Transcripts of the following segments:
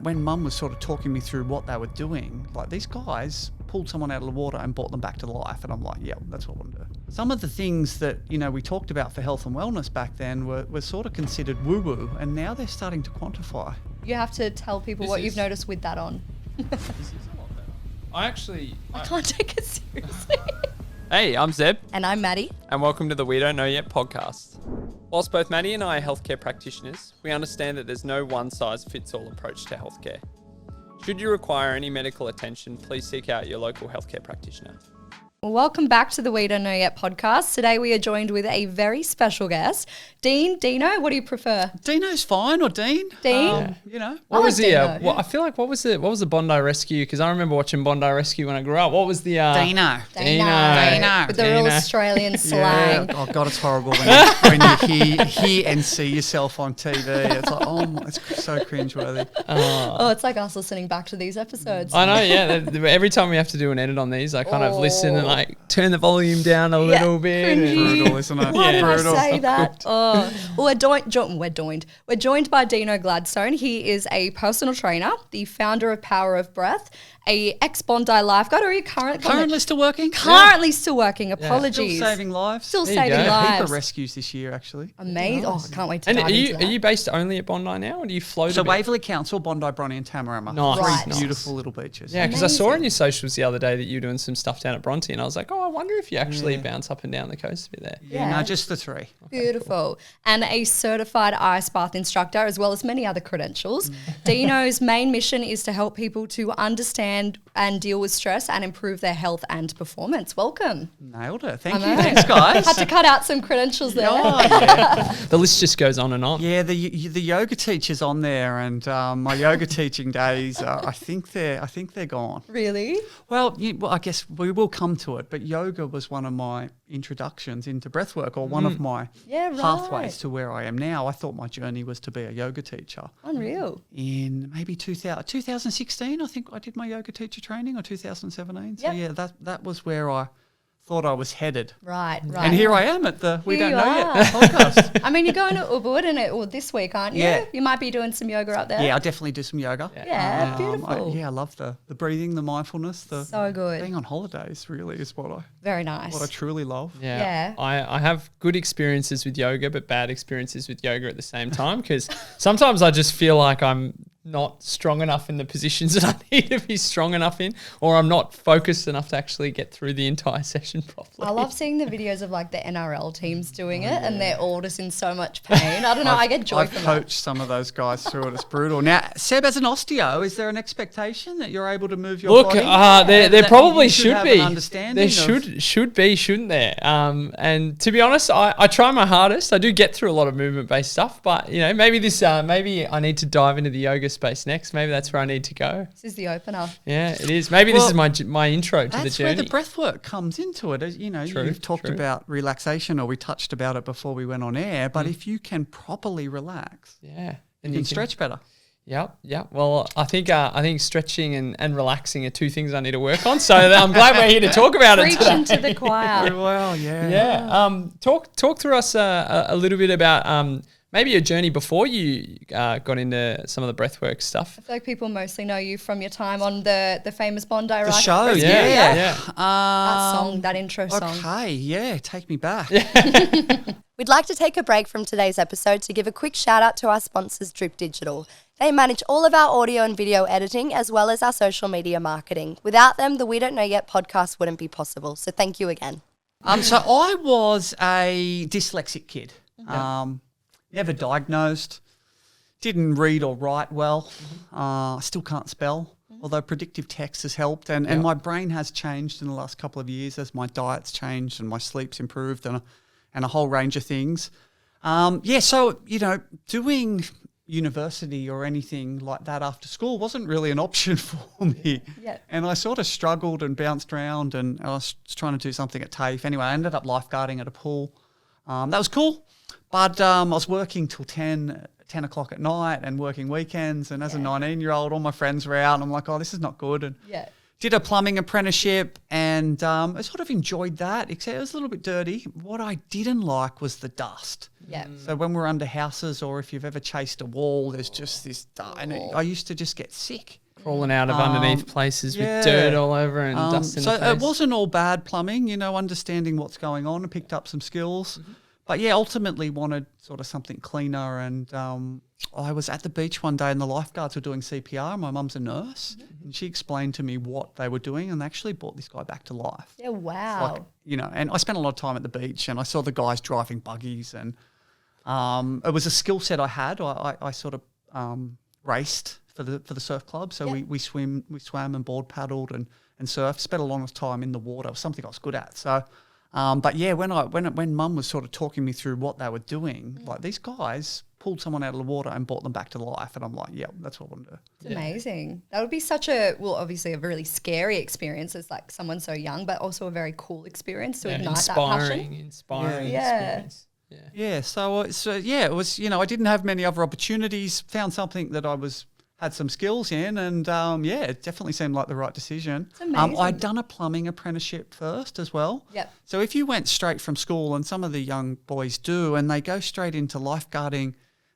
when Mum was sort of talking me through what they were doing, like these guys pulled someone out of the water and brought them back to life. And I'm like, yeah, that's what I want to do. Some of the things that, we talked about for health and wellness back then were sort of considered woo-woo, and now they're starting to quantify. You have to tell people what you've noticed with that on. This is a lot better. I can't take it seriously. Hey, I'm Zeb. And I'm Maddie. And welcome to the We Don't Know Yet podcast. Whilst both Maddie and I are healthcare practitioners, we understand that there's no one-size-fits-all approach to healthcare. Should you require any medical attention, please seek out your local healthcare practitioner. Well, welcome back to the We Don't Know Yet podcast. Today we are joined with a very special guest. Dean, Dino, what do you prefer? Dino's fine, or Dean. Dean? What was the, Dino. I feel like what was the Bondi Rescue? Because I remember watching Bondi Rescue when I grew up. What was the... Dino. With the real Australian slang. Yeah. Oh, God, it's horrible when you hear and see yourself on TV. It's like, it's so cringeworthy. Oh, it's like us listening back to these episodes. I know, yeah. Every time we have to do an edit on these, I kind of listen and like turn the volume down a little bit. Brutal, isn't it? Why did brutal. I say that? Oh, well, we're joined by Dean Gladstone. He is a personal trainer, the founder of Power of Breath, a ex-Bondi lifeguard. Or are you currently still working? Currently still working. Apologies. Still saving lives. Still There you saving go. lives. Heap of rescues this year, actually. Amazing. Oh, I can't wait to And dive are into that. you based only at Bondi now, or do you float So a bit? Waverley Council, Bondi, Bronny and Tamarama. Nice. Right. Three Nice. beautiful little beaches. Yeah, because I saw on Amazing. your socials the other day that you were doing some stuff down at Bronte, and I was like, I wonder if you actually bounce up and down the coast a bit there. Yeah, no, just the three. Beautiful. And a certified ice bath instructor, as well as many other credentials. Dino's main mission is to help people to understand and deal with stress and improve their health and performance. Welcome. Nailed it. Thank you. Thanks, guys. Had to cut out some credentials there. Oh, yeah. The list just goes on and on. Yeah, the yoga teacher's on there, and my yoga teaching days, I think they're gone. Really? Well, I guess we will come to it, but yoga was one of my introductions into breathwork, or one of my pathways to where I am now. I thought my journey was to be a yoga teacher. Unreal. In maybe 2016, I think I did my yoga teacher training, or 2017. So Yep. yeah, that was where I thought I was headed. Right. And here I am at the We Here Don't you Know Yet are. podcast. I mean, you're going to Ubud this week, aren't you? Yeah. You might be doing some yoga up there. Yeah, I definitely do some yoga. Yeah, beautiful. I love the breathing, the mindfulness, So good. being on holidays really is what Very nice. I truly love. Yeah. I have good experiences with yoga, but bad experiences with yoga at the same time, because sometimes I just feel like I'm not strong enough in the positions that I need to be strong enough in, or I'm not focused enough to actually get through the entire session properly. I love seeing the videos of like the NRL teams doing it, and they're all just in so much pain. I don't know. I get joy I've from coached some of those guys through it. It's brutal. Now, Seb, as an osteo, is there an expectation that you're able to move your Look, body? there probably you should have be. an understanding There of- should be, shouldn't there? And to be honest, I try my hardest. I do get through a lot of movement-based stuff, but maybe I need to dive into the yoga space next. Maybe that's where I need to go. This is the opener. Yeah, it is. Maybe this is my intro to the That's journey. where the breath work comes into it. As you've talked about relaxation, or we touched about it before we went on air, but if you can properly relax, Yeah, you can stretch better. Yep. Well, I think stretching and relaxing are two things I need to work on. So I'm glad we're here to talk about it today. Preaching to the choir. Well, yeah. Yeah. Talk through us a little bit about maybe your journey before you got into some of the breathwork stuff. I feel like people mostly know you from your time on the famous Bondi The Rescue. show, Yeah. That song, that intro song. Okay, yeah, take me back. We'd like to take a break from today's episode to give a quick shout out to our sponsors, Drip Digital. They manage all of our audio and video editing as well as our social media marketing. Without them, the We Don't Know Yet podcast wouldn't be possible. So thank you again. So I was a dyslexic kid. Never diagnosed. Didn't read or write well. Still can't spell. Although predictive text has helped, and my brain has changed in the last couple of years as my diet's changed and my sleep's improved and a whole range of things. So doing university or anything like that after school wasn't really an option for me. Yeah. And I sort of struggled and bounced around, and I was trying to do something at TAFE. Anyway, I ended up lifeguarding at a pool. That was cool, but I was working till 10 o'clock at night and working weekends. And as a 19-year-old, all my friends were out, and I'm like, oh, this is not good. And did a plumbing apprenticeship, and I sort of enjoyed that, except it was a little bit dirty. What I didn't like was the dust. Yeah. So when we're under houses, or if you've ever chased a wall, there's just this, and I used to just get sick. Crawling out of underneath places yeah. with dirt all over and dust in so the face. it wasn't all bad plumbing, understanding what's going on, and picked up some skills. But yeah, ultimately wanted sort of something cleaner. And I was at the beach one day and the lifeguards were doing CPR. My mum's a nurse and she explained to me what they were doing, and they actually brought this guy back to life. Yeah, wow. Like, and I spent a lot of time at the beach and I saw the guys driving buggies, and it was a skill set I had. I sort of raced for the surf club. So we swam and board paddled and surfed, spent a long time in the water. It was something I was good at. So but yeah, when Mum was sort of talking me through what they were doing, like these guys pulled someone out of the water and brought them back to life, and I'm like, yeah, that's what I want to do. It's amazing. That would be such obviously a really scary experience as like someone so young, but also a very cool experience to ignite that passion. Inspiring Yeah. experience. Yeah. So it was, I didn't have many other opportunities, found something that I had some skills in, and it definitely seemed like the right decision. It's amazing. I'd done a plumbing apprenticeship first as well. Yep. So if you went straight from school, and some of the young boys do, and they go straight into lifeguarding,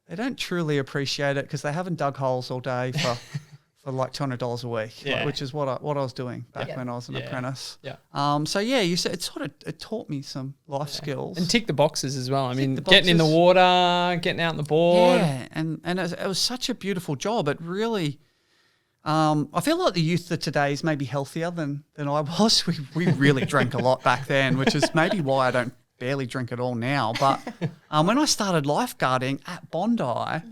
they don't truly appreciate it because they haven't dug holes all day for like $200 a week, which is what I was doing back when I was an apprentice. Yeah. So you said it taught me some life skills. And tick the boxes as well. I mean, getting in the water, getting out on the board. Yeah, and it was such a beautiful job. It really, I feel like the youth of today is maybe healthier than I was. We really drank a lot back then, which is maybe why I don't barely drink at all now. But when I started lifeguarding at Bondi,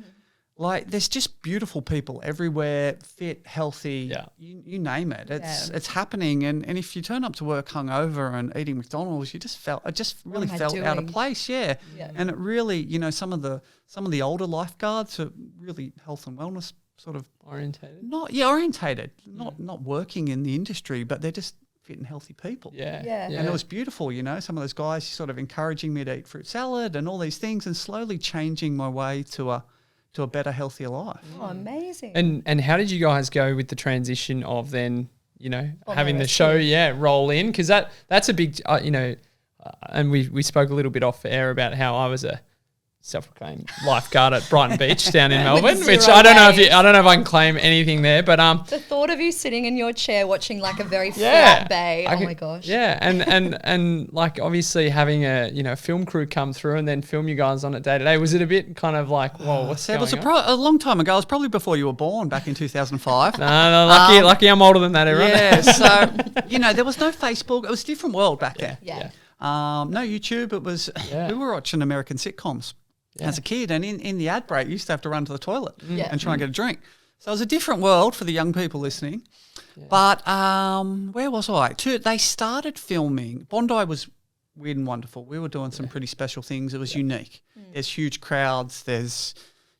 like there's just beautiful people everywhere, fit, healthy, you name it. It's happening. And if you turn up to work hungover and eating McDonald's, I just really felt out of place. Yeah. And it really, some of the older lifeguards are really health and wellness sort of orientated. Orientated. Not working in the industry, but they're just fit and healthy people. Yeah. And it was beautiful, some of those guys sort of encouraging me to eat fruit salad and all these things, and slowly changing my way to a better, healthier life. Oh, amazing. And how did you guys go with the transition of then, having the Rescue. show, roll in? Because that's a big, and we spoke a little bit off air about how I was a self-proclaimed lifeguard at Brighton Beach down in Melbourne, which I don't know if I can claim anything there, but the thought of you sitting in your chair watching like a very flat bay, my gosh. Yeah, and like obviously having a film crew come through and then film you guys on it day to day, was it a bit kind of like, whoa, what's going on? It was a long time ago. It was probably before you were born, back in 2005. No, lucky I'm older than that, everyone. Yeah, so there was no Facebook. It was a different world back then. Yeah. No YouTube. It was we were watching American sitcoms as a kid, and in the ad break, you used to have to run to the toilet and try and get a drink. So it was a different world for the young people listening. Yeah. But where was I? They started filming. Bondi was weird and wonderful. We were doing some pretty special things. It was unique. There's huge crowds. There's,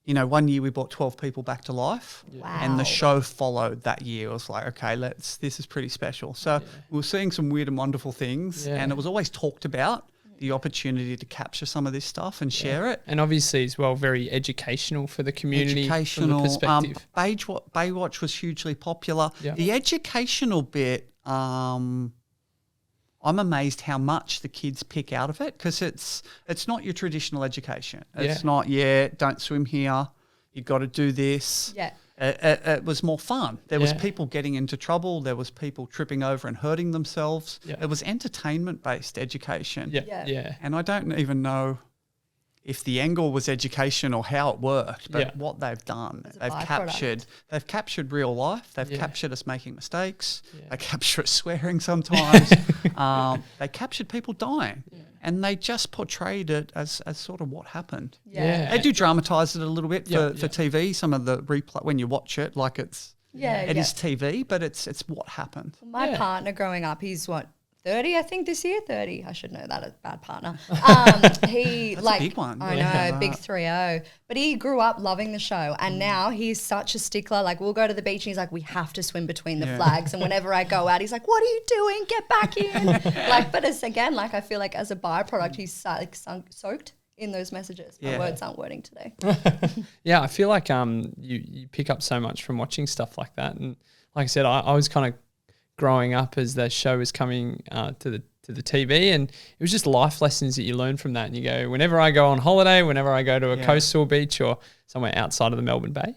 one year we brought 12 people back to life. Wow. And the show followed that year. It was like, okay, this is pretty special. So we were seeing some weird and wonderful things, and it was always talked about, the opportunity to capture some of this stuff and share it. And obviously as well, very educational for the community from the perspective. Baywatch was hugely popular. Yeah. The educational bit, I'm amazed how much the kids pick out of it, because it's not your traditional education. It's not, don't swim here, you got to do this. Yeah. It was more fun. There was people getting into trouble. There was people tripping over and hurting themselves. Yeah. It was entertainment-based education. Yeah. And I don't even know if the angle was education or how it worked, but what they've done, they've captured real life. They've captured us making mistakes. They capture us swearing sometimes. They captured people dying. And they just portrayed it as sort of what happened. Yeah. They do dramatise it a little bit for TV. Some of the replay, when you watch it, like it is TV, but it's what happened. My partner growing up, he's 30, I think this year. 30. I should know that. A bad partner. He That's a big one. I know, big 3-0. But he grew up loving the show, and now he's such a stickler. Like, we'll go to the beach, and he's like, we have to swim between the flags. And whenever I go out, he's like, what are you doing? Get back in. But it's again, I feel like as a byproduct, he's soaked in those messages. My words aren't wording today. Yeah, I feel like you pick up so much from watching stuff like that. And like I said, I was kind of growing up as the show was coming to to the TV, and it was just life lessons that you learn from that. And you go, whenever I go on holiday, whenever I go to a coastal beach or somewhere outside of the Melbourne Bay,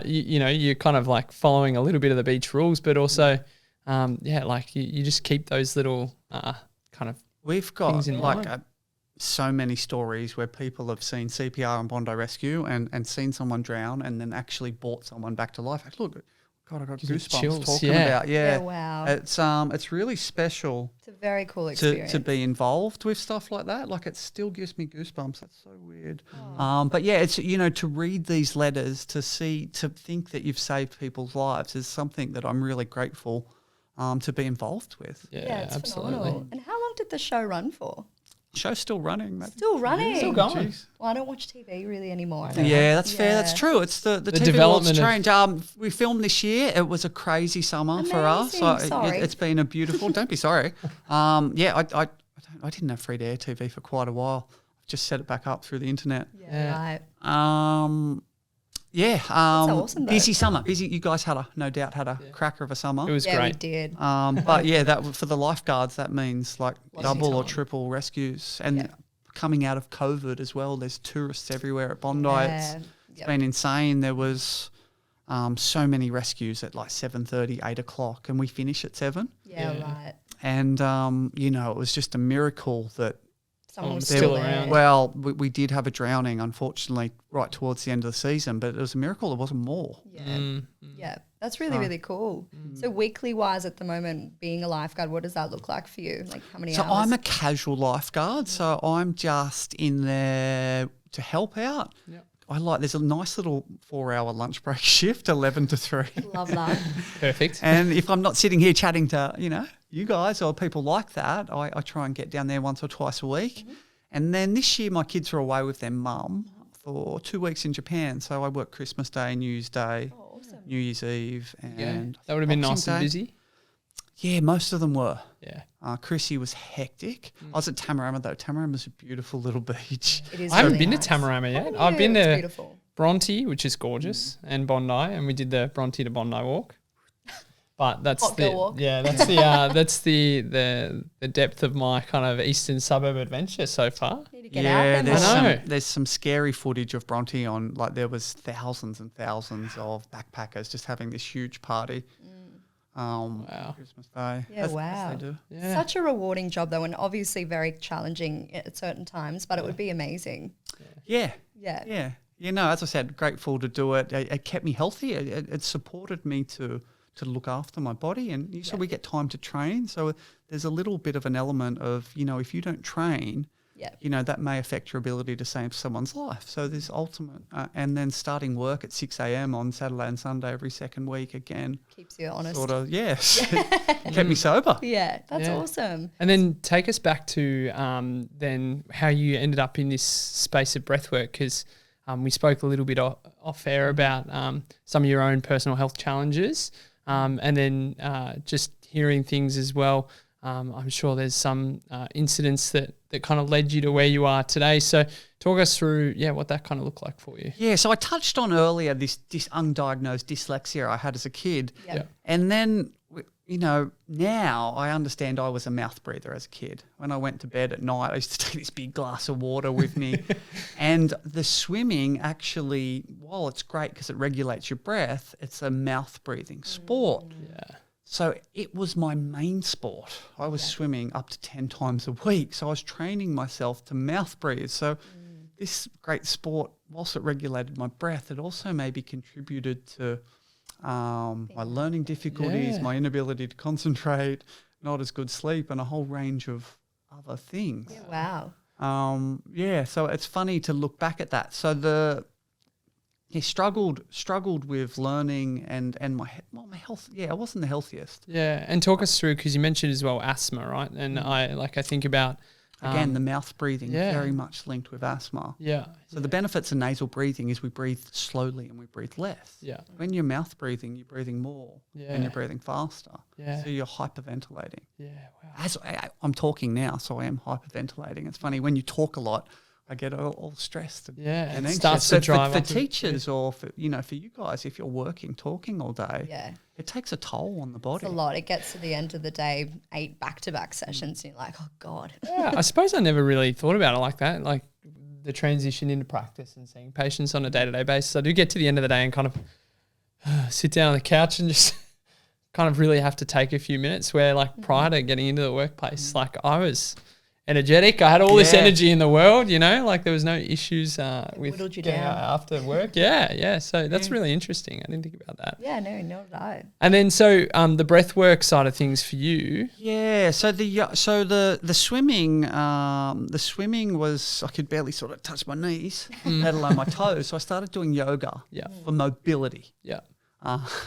you're kind of like following a little bit of the beach rules, but also, like you just keep those little kind of We've got things in like mind. so many stories where people have seen CPR and Bondi Rescue and seen someone drown and then actually brought someone back to life. Like, look, God, I got goosebumps chills, talking yeah. about. Yeah, wow. It's really special It's a very cool experience. to be involved with stuff like that. Like, it still gives me goosebumps. That's so weird. But yeah, it's to read these letters, to think that you've saved people's lives is something that I'm really grateful to be involved with. Yeah, it's absolutely. phenomenal. And how long did the show run for? Show's still running, mate. Still running. Still going. Jeez. Well, I don't watch TV really anymore. I don't Yeah, know. that's fair. That's true. It's the TV development world's changed. We filmed this year. It was a crazy summer for us. Amazing. Sorry. It's been a beautiful. Don't be sorry. I didn't have free to air TV for quite a while. I've just set it back up through the internet. Yeah, right. That's awesome, though. busy summer. Busy. You guys no doubt had a cracker of a summer. It was Yeah, we great. did. But yeah, that for the lifeguards, that means like Lots of double or time. triple rescues. And Yeah. coming out of COVID as well, there's tourists everywhere at Bondi. Yeah. It's been insane. There was so many rescues at like 7:30, 8 o'clock, and we finish at 7. Yeah, Yeah. right. And, it was just a miracle that Someone was still there. around. well, we did have a drowning, unfortunately, right towards the end of the season, but it was a miracle there wasn't more. Yeah. Yeah. That's really, really cool. So weekly wise at the moment, being a lifeguard, what does that look like for you? Like how many So hours? I'm a casual lifeguard, so I'm just in there to help out. Yep. There's a nice little 4-hour lunch break shift, 11 to 3. Love that. Perfect. And if I'm not sitting here chatting to, you guys or people like that, I try and get down there once or twice a week. And then this year my kids are away with their mum for 2 weeks in Japan. So I work Christmas Day, New Year's Day, Awesome. New Year's Eve. And That would have been nice Boxing and Day. busy. Yeah, most of them were. Yeah. Chrissy was hectic. I was at Tamarama though. Tamarama's a beautiful little beach. It is I haven't really been nice. to Tamarama yet. Haven't I've you? been It's to beautiful. Bronte, which is gorgeous, and Bondi, and we did the Bronte to Bondi walk. But that's Hot girl walk. that's the depth of my kind of eastern suburb adventure so far. Need to get out there there's more. I know. there's some scary footage of Bronte on, like there was thousands and thousands of backpackers just having this huge party. Wow. Christmas Day. Yeah, as wow. they do. Yeah. Such a rewarding job though, and obviously very challenging at certain times, but it would be amazing. Yeah. Yeah. Yeah. As I said, grateful to do it. It kept me healthy. It supported me to look after my body. And so we get time to train. So there's a little bit of an element of, if you don't train, Yeah. that may affect your ability to save someone's life. So there's ultimate, and then starting work at 6 a.m. on Saturday and Sunday every second week again. Keeps you honest. Sort of, yes. Kept me sober. Yeah, that's Yeah. awesome. And then take us back to then how you ended up in this space of breathwork, because we spoke a little bit off air about some of your own personal health challenges, and then just hearing things as well. I'm sure there's some incidents that kind of led you to where you are today. So talk us through, what that kind of looked like for you. Yeah, so I touched on earlier this undiagnosed dyslexia I had as a kid. Yeah. And then, now I understand I was a mouth breather as a kid. When I went to bed at night, I used to take this big glass of water with me. And the swimming actually, while it's great because it regulates your breath, it's a mouth breathing sport. Yeah. So it was my main sport. I was swimming up to 10 times a week. So I was training myself to mouth breathe. So this great sport, whilst it regulated my breath, it also maybe contributed to my learning difficulties, Yeah. my inability to concentrate, not as good sleep, and a whole range of other things. Wow. So it's funny to look back at that. So struggled with learning and my health. Yeah, I wasn't the healthiest. Yeah, and talk us through, because you mentioned as well asthma, right? And I think about Again, the mouth breathing yeah. very much linked with asthma. yeah, So the benefits of nasal breathing is we breathe slowly and we breathe less. yeah, When you're mouth breathing, you're breathing more Yeah. and you're breathing faster. Yeah. So you're hyperventilating. yeah. Wow. As I'm talking now, so I am hyperventilating. It's funny, when you talk a lot, I get all stressed. And it anxious. starts So to drive for up. teachers or for you guys, if you're working, talking all day, Yeah. it takes a toll on the body. It's a lot. It gets to the end of the day, 8 back-to-back sessions, and you're like, oh, God. Yeah, I suppose I never really thought about it like that, like the transition into practice and seeing patients on a day-to-day basis. I do get to the end of the day and kind of sit down on the couch and just kind of really have to take a few minutes where, like, prior to getting into the workplace, like, I was energetic. I had all this energy in the world, like there was no issues with whittled you getting down. out after work. Yeah. So that's really interesting. I didn't think about that. Yeah, no, did I. And then so the breathwork side of things for you. Yeah, so the swimming was, I could barely sort of touch my knees, let alone my toes. So I started doing yoga for mobility. Yeah.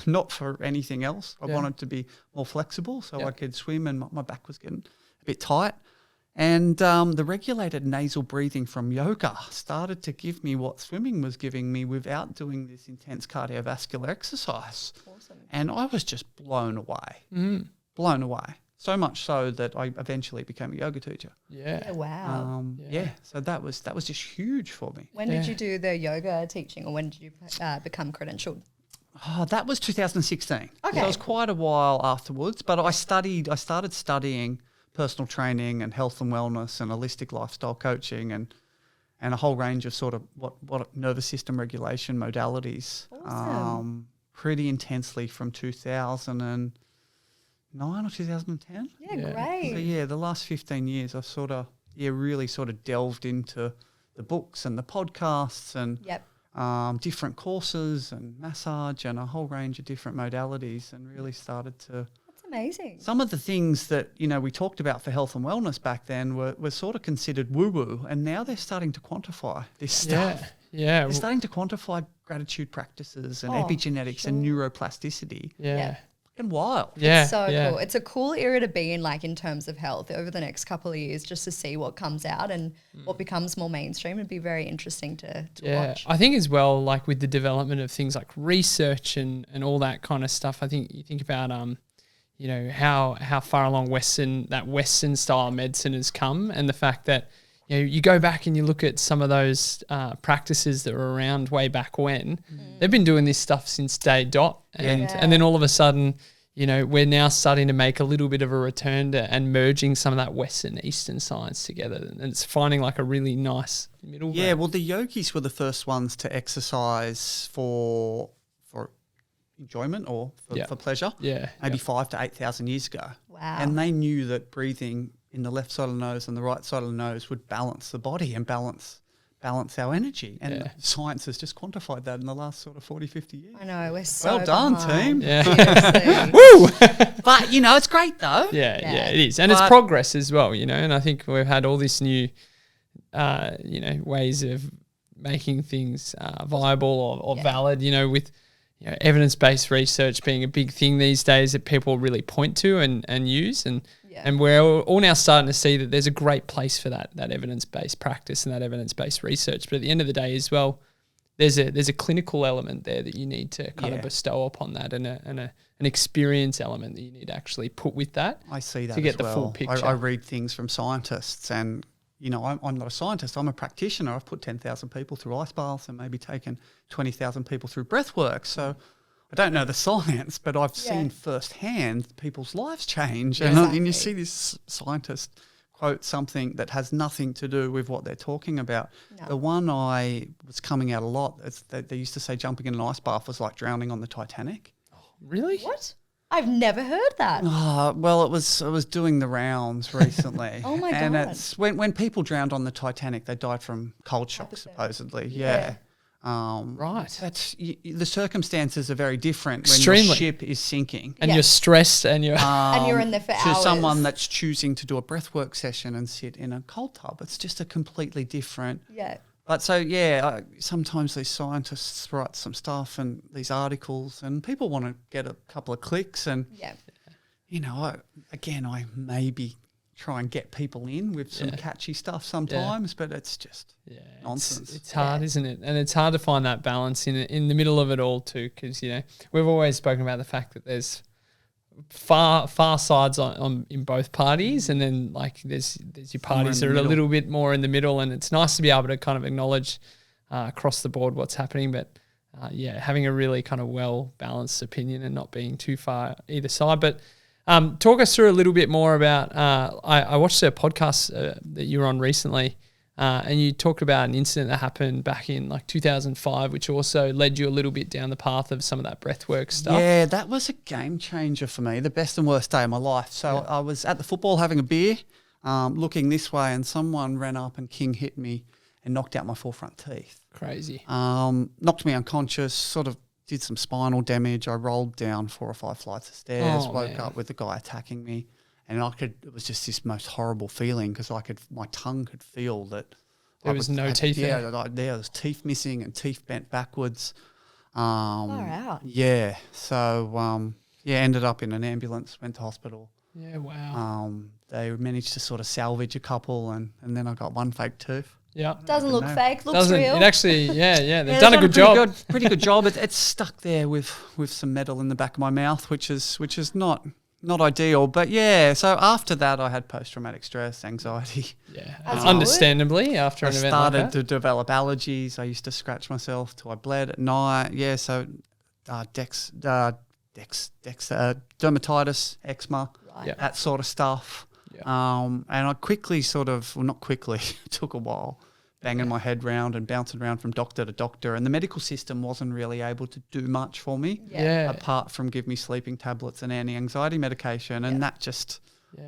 Not for anything else. I Yeah. wanted to be more flexible so I could swim, and my back was getting a bit tight. And the regulated nasal breathing from yoga started to give me what swimming was giving me without doing this intense cardiovascular exercise. Awesome. And I was just blown away. Blown away. So much so that I eventually became a yoga teacher. Yeah. Yeah, wow. So that was just huge for me. When did you do the yoga teaching, or when did you become credentialed? Oh, that was 2016. Okay. So it was quite a while afterwards, but I started studying personal training and health and wellness and holistic lifestyle coaching and a whole range of sort of what nervous system regulation modalities. Awesome. Pretty intensely from 2009 or 2010. Yeah, Yeah. great. So yeah, the last 15 years I've really sort of delved into the books and the podcasts and Yep. different courses and massage and a whole range of different modalities, and really started to. That's amazing. Some of the things that we talked about for health and wellness back then were sort of considered woo-woo, and now they're starting to quantify this stuff. Yeah. They're starting to quantify gratitude practices and Oh, epigenetics and neuroplasticity. Yeah. And wild. Yeah. So yeah. cool. It's a cool era to be in, like in terms of health over the next couple of years, just to see what comes out and what becomes more mainstream. It'd be very interesting to watch. I think as well, like with the development of things like research and all that kind of stuff, I think you think about how far along Western style medicine has come, and the fact that you go back and you look at some of those practices that were around way back when. They've been doing this stuff since day dot, and then all of a sudden, we're now starting to make a little bit of a return to and merging some of that Western Eastern science together, and it's finding like a really nice middle ground. Yeah, well, the yogis were the first ones to exercise for enjoyment or for pleasure. Yeah, maybe 5,000 to 8,000 years ago. Wow. And they knew that breathing in the left side of the nose and the right side of the nose would balance the body and balance our energy. And science has just quantified that in the last sort of 40, 50 years. I know, we're so Well done, behind. team. Yeah. Seriously. Woo! But, it's great though. Yeah, it is. And it's progress as well, and I think we've had all this new, ways of making things viable or valid, with evidence-based research being a big thing these days that people really point to and use. And we're all now starting to see that there's a great place for that evidence-based practice and that evidence-based research. But at the end of the day as well, there's a clinical element there that you need to kind of bestow upon that, and an experience element that you need to actually put with that. I see that to get as the well. full picture. I read things from scientists, and I'm not a scientist. I'm a practitioner. I've put 10,000 people through ice baths and maybe taken 20,000 people through breathwork. So I don't know the science, but I've seen firsthand people's lives change. And you see this scientist quote something that has nothing to do with what they're talking about. No. The one I was coming out a lot, they used to say jumping in an ice bath was like drowning on the Titanic. Really? What? I've never heard that. Well, it was doing the rounds recently. Oh my and God. it's when people drowned on the Titanic, they died from cold shock, supposedly. Yeah. Right. That's the circumstances are very different when Extremely. your ship is sinking. And you're stressed and you're... And you're in there for to hours. someone that's choosing to do a breathwork session and sit in a cold tub. It's just a completely different. Yeah. But sometimes these scientists write some stuff and these articles, and people want to get a couple of clicks, and I maybe try and get people in with some catchy stuff sometimes, but it's just nonsense. It's hard, isn't it? And it's hard to find that balance in the middle of it all too, because we've always spoken about the fact that there's far sides on in both parties, and then like there's your parties that are a little bit more in the middle, and it's nice to be able to kind of acknowledge across the board what's happening, but having a really kind of well balanced opinion and not being too far either side. But talk us through a little bit more about I watched a podcast that you were on recently, and you talked about an incident that happened back in like 2005, which also led you a little bit down the path of some of that breathwork stuff. Yeah, that was a game changer for me, the best and worst day of my life. So I was at the football having a beer, looking this way, and someone ran up and king hit me and knocked out my 4 front teeth. Crazy. Knocked me unconscious, sort of did some spinal damage. I rolled down 4 or 5 flights of stairs, woke up with the guy attacking me. And it was just this most horrible feeling because my tongue could feel that there was no teeth there. Yeah, there was teeth missing and teeth bent backwards. Far out. Yeah. So, ended up in an ambulance, went to hospital. Yeah, wow. They managed to sort of salvage a couple and then I got 1 fake tooth. Yeah. Doesn't look fake, looks real. It actually, they've done a good job. Pretty good job. It's stuck there with some metal in the back of my mouth, which is not ideal. But so after that I had post-traumatic stress, anxiety. Yeah, understandably after an event like that. I started to develop allergies. I used to scratch myself till I bled at night. Yeah, so dermatitis, eczema, that sort of stuff. Yeah. And I quickly it took a while, banging my head round and bouncing around from doctor to doctor, and the medical system wasn't really able to do much for me apart from give me sleeping tablets and anti-anxiety medication, and that just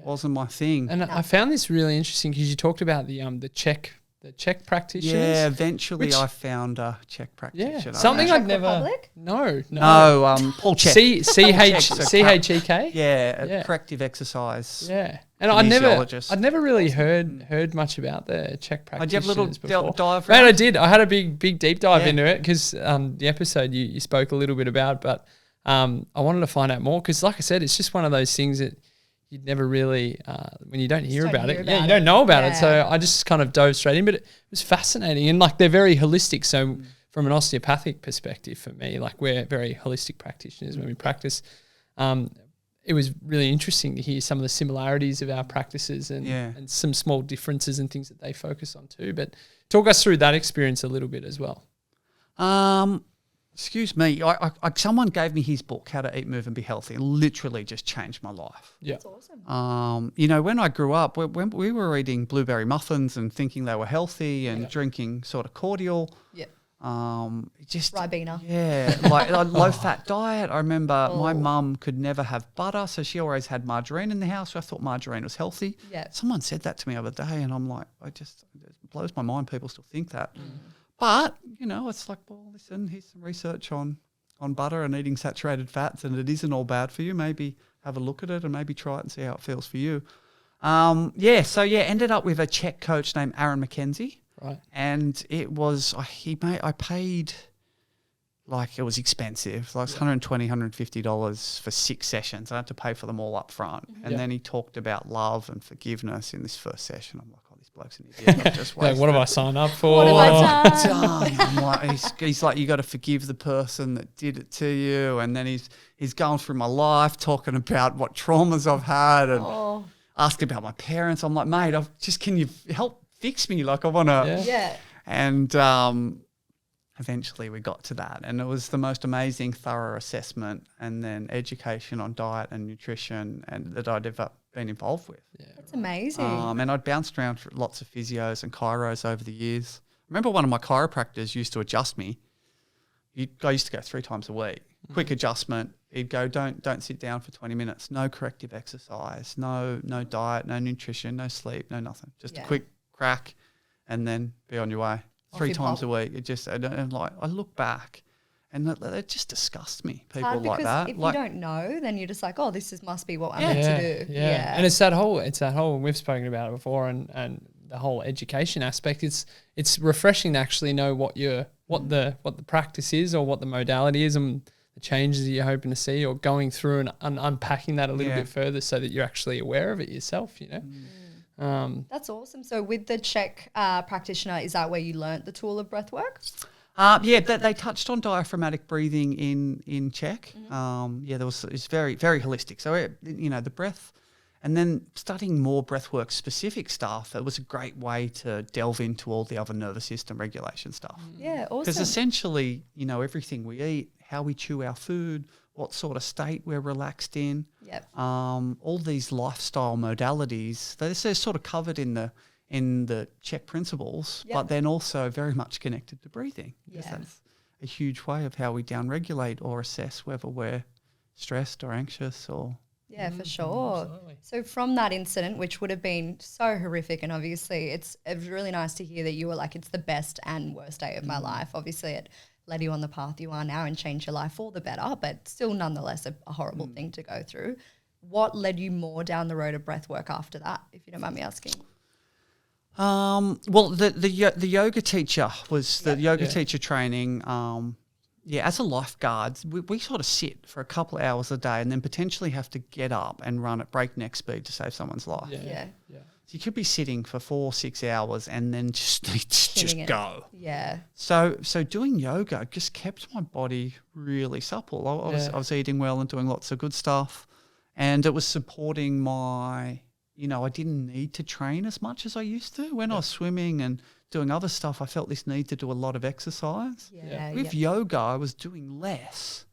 wasn't my thing. And I found this really interesting because you talked about the Czech practitioners. Yeah, eventually I found a Czech practitioner. Yeah, something I'd never. Republic? No. Paul Czech. CHEK. Yeah, corrective exercise. Yeah, and I'd never really heard much about the Czech practitioners. Did you have a little dive? Man, I did. I had a big deep dive into it because the episode you spoke a little bit about, but I wanted to find out more because, like I said, it's just one of those things that you'd never really, when you don't hear about it, you don't know about it. So I just kind of dove straight in, but it was fascinating. And like, they're very holistic. So from an osteopathic perspective for me, like we're very holistic practitioners when we practice. It was really interesting to hear some of the similarities of our practices and some small differences and things that they focus on too. But talk us through that experience a little bit as well. Excuse me. Someone gave me his book, How to Eat, Move and Be Healthy, and literally just changed my life. Yeah. That's awesome. When I grew up, when we were eating blueberry muffins and thinking they were healthy and drinking sort of cordial. Yeah. Just Ribena. Yeah, like a low-fat diet. I remember my mum could never have butter, so she always had margarine in the house. So I thought margarine was healthy. Yeah. Someone said that to me the other day, and I'm like, it blows my mind people still think that. But, it's like, well, listen, here's some research on butter and eating saturated fats, and it isn't all bad for you.Maybe have a look at it and maybe try it and see how it feels for you. Ended up with a Czech coach named Aaron McKenzie. Right. And it was, I paid, like, it was expensive, like $120, $150 for 6 sessions. I had to pay for them all up front. And then he talked about love and forgiveness in this first session. I'm like, this bloke's an idiot. I've just wasted. What have I signed up for? What have I done? I'm like, he's like, you got to forgive the person that did it to you. And then he's going through my life, talking about what traumas I've had and asking about my parents. I'm like, mate, can you help fix me? Like, I want to. Yeah. And eventually we got to that. And it was the most amazing, thorough assessment and then education on diet and nutrition and that I'd ever been involved with. Yeah. That's amazing. And I'd bounced around for lots of physios and chiros over the years. I remember one of my chiropractors used to adjust me. I used to go 3 times a week. Quick adjustment. He'd go, don't sit down for 20 minutes. No corrective exercise. No diet. No nutrition. No sleep. No nothing. Just a quick crack, and then be on your way. 3 times a week. It just, I look back, and it just disgusts me. People like that. If you don't know, then you're just like, oh, must be what I'm meant to do. Yeah. And it's that whole, and we've spoken about it before, and the whole education aspect. It's refreshing to actually know what the practice is or what the modality is and the changes that you're hoping to see, or going through and unpacking that a little bit further so that you're actually aware of it yourself. That's awesome. So with the Czech practitioner, is that where you learnt the tool of breathwork? They touched on diaphragmatic breathing in Czech. It's very, very holistic. So, the breath, and then studying more breathwork specific stuff, it was a great way to delve into all the other nervous system regulation stuff. Yeah, awesome. Because essentially, everything we eat, how we chew our food, what sort of state we're relaxed in, all these lifestyle modalities, they're sort of covered in the Czech principles, but then also very much connected to breathing. Because that's a huge way of how we downregulate or assess whether we're stressed or anxious or... Yeah, for sure. Absolutely. So from that incident, which would have been so horrific, and obviously it was really nice to hear that you were like, it's the best and worst day of my life. Obviously it led you on the path you are now and changed your life for the better, but still nonetheless a horrible thing to go through. What led you more down the road of breath work after that, if you don't mind me asking? Well, the yoga teacher was the yoga teacher training. As a lifeguard, we sort of sit for a couple of hours a day and then potentially have to get up and run at breakneck speed to save someone's life. Yeah. So you could be sitting for 4-6 hours and then just go. Yeah. So doing yoga just kept my body really supple. I was eating well and doing lots of good stuff, and it was supporting my. I didn't need to train as much as I used to. When I was swimming and doing other stuff, I felt this need to do a lot of exercise. With yoga, I was doing less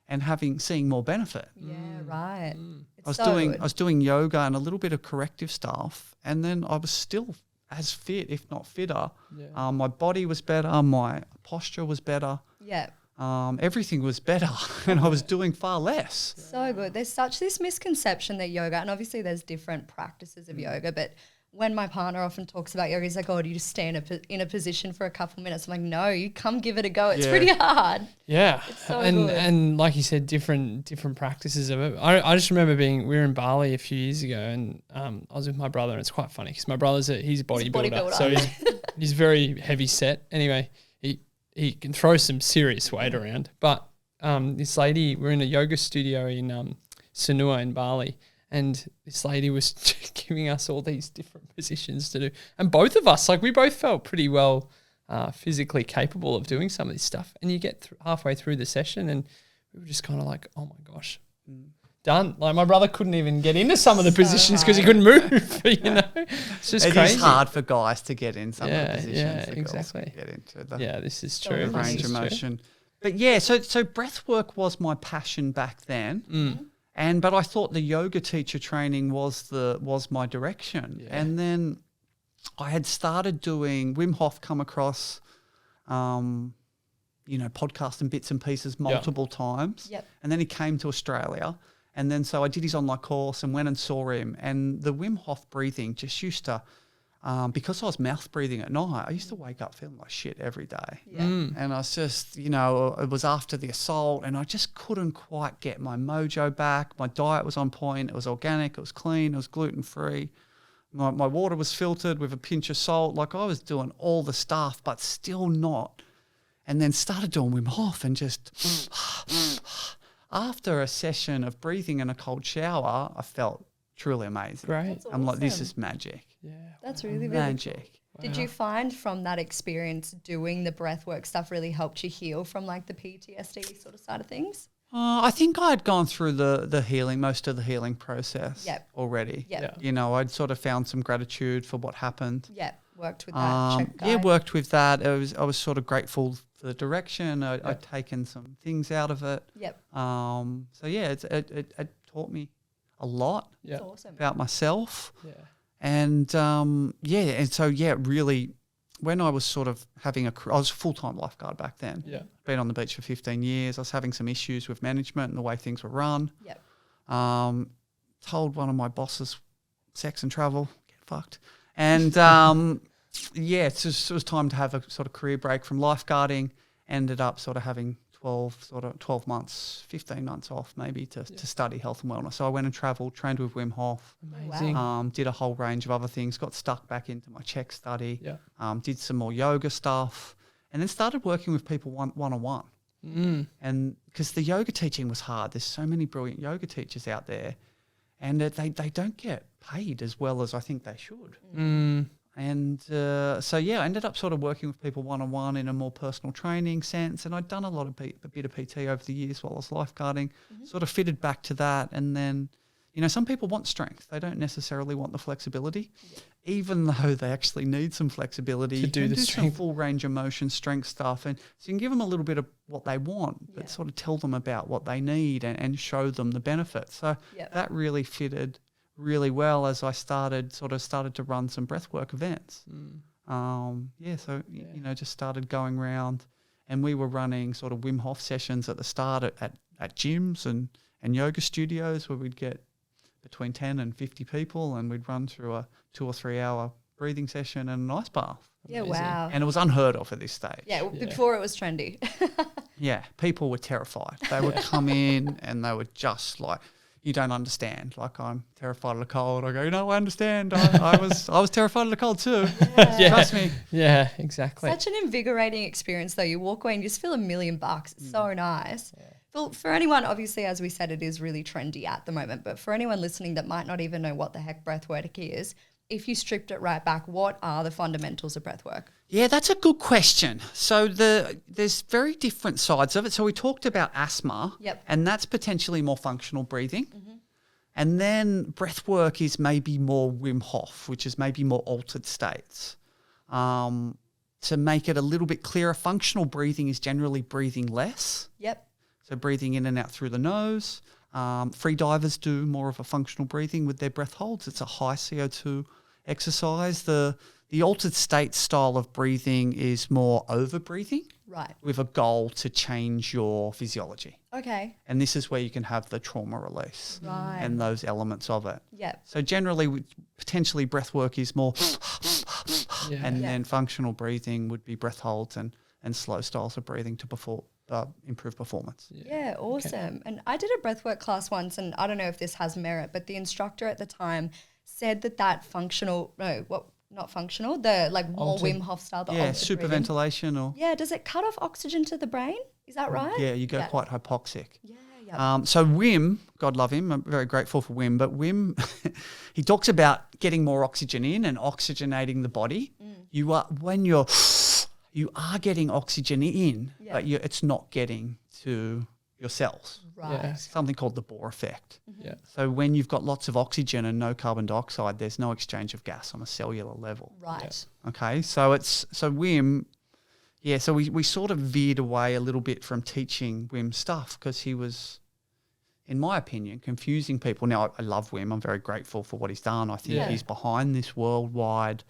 and seeing more benefit. Yeah, right. I was doing yoga and a little bit of corrective stuff, and then I was still as fit, if not fitter. Yeah. My body was better, my posture was better. Yeah. Everything was better, and I was doing far less. So good. There's such this misconception that yoga, and obviously there's different practices of yoga, but when my partner often talks about yoga, he's like, oh, do you just stay in a position for a couple minutes? I'm like, no, you come give it a go. It's pretty hard. Yeah. It's so good. And like you said, different practices of it. I just remember we were in Bali a few years ago, and I was with my brother, and it's quite funny because my brother's he's a bodybuilder. So he's very heavy set. Anyway, he can throw some serious weight around. But this lady, we're in a yoga studio in Sanua in Bali, and this lady was giving us all these different positions to do. And both of us, we both felt pretty well physically capable of doing some of this stuff. And you get halfway through the session and we were just kind of like, oh my gosh, done. Like my brother couldn't even get into some of the positions because he couldn't move, It's just crazy. It is hard for guys to get in some of the positions. Yeah, the exactly. girls can get into this is true. Range of motion. But so breath work was my passion back then. But I thought the yoga teacher training was my direction. Yeah. And then I had started doing Wim Hof, come across, podcasts and bits and pieces multiple times. Yep. And then he came to Australia. And then so I did his online course and went and saw him. And the Wim Hof breathing just used to, because I was mouth breathing at night, I used to wake up feeling like shit every day. Yeah. And I was just, it was after the assault and I just couldn't quite get my mojo back. My diet was on point. It was organic. It was clean. It was gluten-free. My water was filtered with a pinch of salt. I was doing all the stuff, but still not. And then started doing Wim Hof and just... After a session of breathing in a cold shower, I felt truly amazing. Great. I'm like, this is magic. Yeah. That's really, really magic. Cool. Did you find from that experience doing the breathwork stuff really helped you heal from the PTSD sort of side of things? I think I had gone through the healing, most of the healing process already. Yep. I'd sort of found some gratitude for what happened. Yeah, worked with that. Worked with that. I was sort of grateful for the direction. I'd taken some things out of it. Yep. It taught me a lot about myself. Yeah. And really, when I was sort of I was a full-time lifeguard back then. Yeah. Been on the beach for 15 years. I was having some issues with management and the way things were run. Yep. Told one of my bosses, sex and travel, get fucked. And it was time to have a sort of career break from lifeguarding. Ended up sort of having 12 months, 15 months off maybe to study health and wellness. So I went and travelled, trained with Wim Hof. Amazing. Did a whole range of other things, got stuck back into my Czech study. Yeah. Did some more yoga stuff and then started working with people one-on-one. And because the yoga teaching was hard. There's so many brilliant yoga teachers out there and they don't get paid as well as I think they should. And so, I ended up sort of working with people one-on-one in a more personal training sense. And I'd done a bit of PT over the years while I was lifeguarding, sort of fitted back to that. And then, some people want strength. They don't necessarily want the flexibility, even though they actually need some flexibility. To do the some strength. full range of motion, strength stuff. And so you can give them a little bit of what they want, but sort of tell them about what they need and show them the benefits. So that really fitted really well as I started to run some breathwork events. Just started going around, and we were running sort of Wim Hof sessions at the start at gyms and yoga studios where we'd get between 10 and 50 people, and we'd run through a 2 or 3 hour breathing session and an ice bath. Yeah, Amazing. wow. And it was unheard of at this stage. Yeah, before it was trendy. Yeah, people were terrified. They would come in and they were just like, you don't understand. Like, I'm terrified of the cold. I go, no, I understand. I was terrified of the cold too. Trust me. Yeah, exactly. Such an invigorating experience, though. You walk away and you just feel $1,000,000. It's so nice. Yeah. Well, for anyone, obviously, as we said, it is really trendy at the moment. But for anyone listening that might not even know what the heck breathwork is, if you stripped it right back, what are the fundamentals of breathwork? Yeah, that's a good question. So there's very different sides of it. So we talked about asthma, and that's potentially more functional breathing. And then breathwork is maybe more Wim Hof, which is maybe more altered states. To make it a little bit clearer, functional breathing is generally breathing less. So breathing in and out through the nose. Free divers do more of a functional breathing with their breath holds. It's a high CO2 exercise. The altered state style of breathing is more over breathing, right, with a goal to change your physiology. Okay. And this is where you can have the trauma release and those elements of it. So generally, potentially breath work is more and then functional breathing would be breath holds and slow styles of breathing to improve performance. Yeah, awesome. Okay. And I did a breathwork class once, and I don't know if this has merit, but the instructor at the time said that not functional, the like more Wim Hof style. Super ventilation or... Yeah, does it cut off oxygen to the brain? Is that right? Yeah, you go quite hypoxic. Yeah. So Wim, God love him, I'm very grateful for Wim, but Wim, he talks about getting more oxygen in and oxygenating the body. You are getting oxygen in, but it's not getting to your cells. Right. Yeah. Something called the Bohr effect. So when you've got lots of oxygen and no carbon dioxide, there's no exchange of gas on a cellular level. Right. Okay, so Wim, so we sort of veered away a little bit from teaching Wim stuff because he was, in my opinion, confusing people. Now, I love Wim. I'm very grateful for what he's done. I think he's behind this worldwide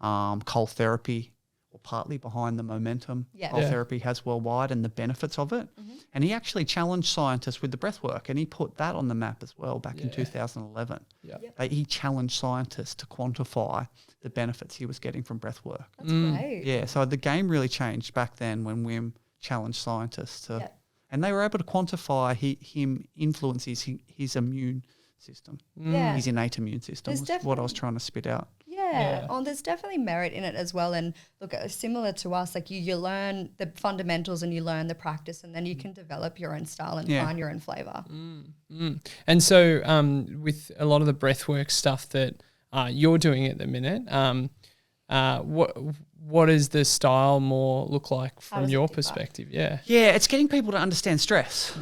cold therapy, or partly behind the momentum cold therapy has worldwide and the benefits of it. And he actually challenged scientists with the breath work, and he put that on the map as well back in 2011. He challenged scientists to quantify the benefits he was getting from breath work. That's great. Yeah, so the game really changed back then when Wim challenged scientists to, and they were able to quantify him influences his immune system. His innate immune system was what I was trying to spit out. Yeah. Oh, there's definitely merit in it as well. And look, similar to us, like you learn the fundamentals and you learn the practice, and then you can develop your own style and find your own flavor. And so with a lot of the breathwork stuff that you're doing at the minute, what does the style more look like from your perspective? Yeah, it's getting people to understand stress.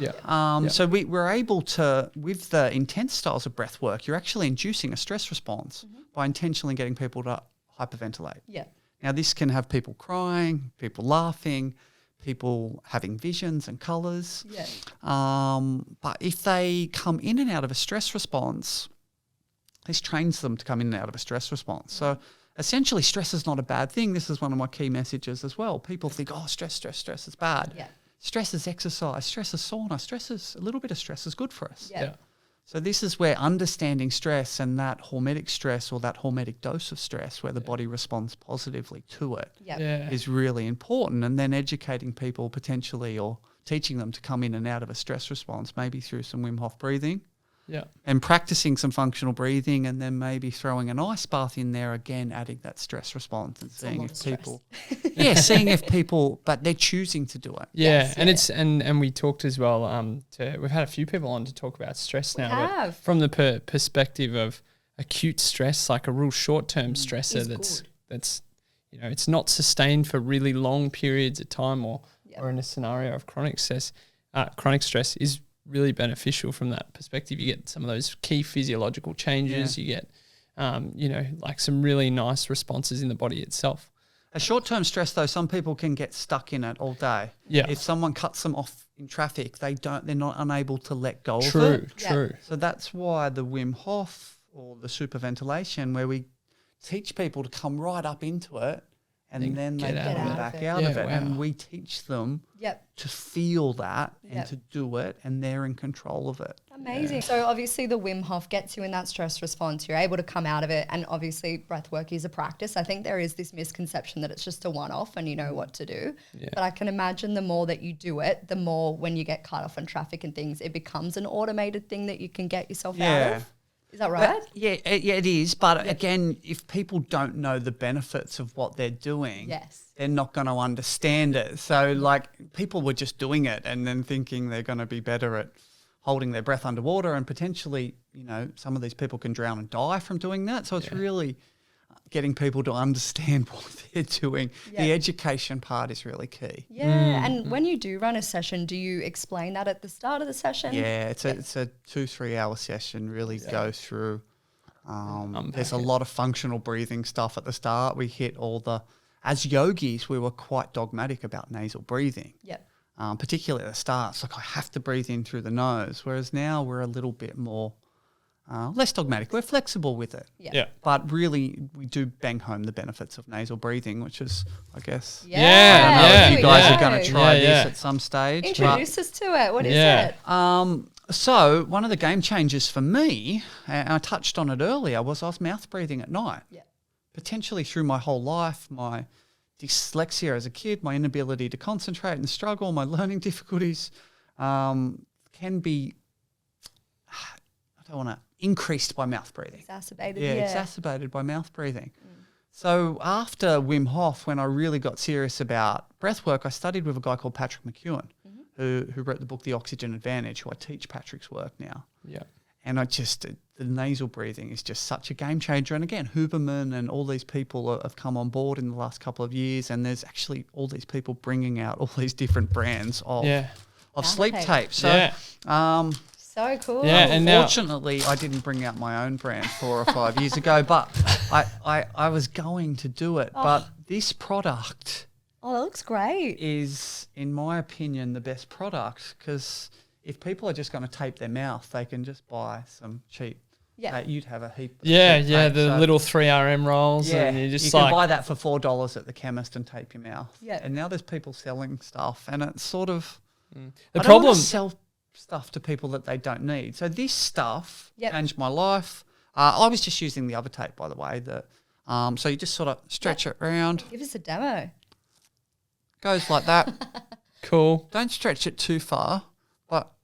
So we're able to, with the intense styles of breath work, you're actually inducing a stress response by intentionally getting people to hyperventilate. Now, this can have people crying, people laughing, people having visions and colours. But if they come in and out of a stress response, this trains them to come in and out of a stress response. So essentially, stress is not a bad thing. This is one of my key messages as well. People think, stress is bad. Stress is exercise. Stress is sauna. A little bit of stress is good for us. So this is where understanding stress and that hormetic stress or that hormetic dose of stress where the body responds positively to it is really important. And then educating people potentially or teaching them to come in and out of a stress response, maybe through some Wim Hof breathing. And practicing some functional breathing, and then maybe throwing an ice bath in there again, adding that stress response and seeing if people, seeing if people, but they're choosing to do it. And we talked as well. We've had a few people on to talk about stress now, but from the perspective of acute stress, like a real short-term stressor that's that's, it's not sustained for really long periods of time or in a scenario of chronic stress is really beneficial from that perspective. You get some of those key physiological changes. You get, like some really nice responses in the body itself. A short-term stress, though, some people can get stuck in it all day. Yeah. If someone cuts them off in traffic, they're not unable to let go of it. True. So that's why the Wim Hof or the superventilation, where we teach people to come right up into it and then they come back out of it. Wow. And we teach them to feel that and to do it, and they're in control of it. Amazing. So obviously the Wim Hof gets you in that stress response. You're able to come out of it, and obviously breathwork is a practice. I think there is this misconception that it's just a one-off and you know what to do. Yeah. But I can imagine the more that you do it, the more when you get cut off in traffic and things, it becomes an automated thing that you can get yourself out of. Is that right? It is. But again, if people don't know the benefits of what they're doing, they're not going to understand it. So like people were just doing it and then thinking they're going to be better at holding their breath underwater, and potentially, some of these people can drown and die from doing that. So it's really getting people to understand what they're doing. The education part is really key. And when you do run a session, do you explain that at the start of the session? It's a 2-3 hour session, really go through. There's a lot of functional breathing stuff at the start. We hit as yogis, we were quite dogmatic about nasal breathing. Particularly at the start. It's like, I have to breathe in through the nose, whereas now we're a little bit more less dogmatic. We're flexible with it. But really, we do bang home the benefits of nasal breathing, which is, I guess, I don't know if you guys are going to try this at some stage. Introduce us to it. What is it? So one of the game changers for me, and I touched on it earlier, was I was mouth breathing at night. Potentially through my whole life, my dyslexia as a kid, my inability to concentrate and struggle, my learning difficulties can be, I don't want to, increased by mouth breathing. Exacerbated. Exacerbated by mouth breathing. So after Wim Hof, when I really got serious about breath work, I studied with a guy called Patrick McEwen, who wrote the book The Oxygen Advantage, who I teach Patrick's work now. And the nasal breathing is just such a game changer. And again, Huberman and all these people have come on board in the last couple of years, and there's actually all these people bringing out all these different brands of sleep tape. So, so cool. Unfortunately, I didn't bring out my own brand 4 or 5 years ago, but I was going to do it. But this product that looks great. Is, in my opinion, the best product, because if people are just going to tape their mouth, they can just buy some cheap. You'd have a heap. The little 3RM rolls. And you can buy that for $4 at the chemist and tape your mouth. And now there's people selling stuff, and it's sort of the I problem. don't want to sell stuff to people that they don't need. So this stuff changed my life. I was just using the other tape, by the way. So you just sort of stretch it around. Give us a demo. Goes like that. Cool. Don't stretch it too far,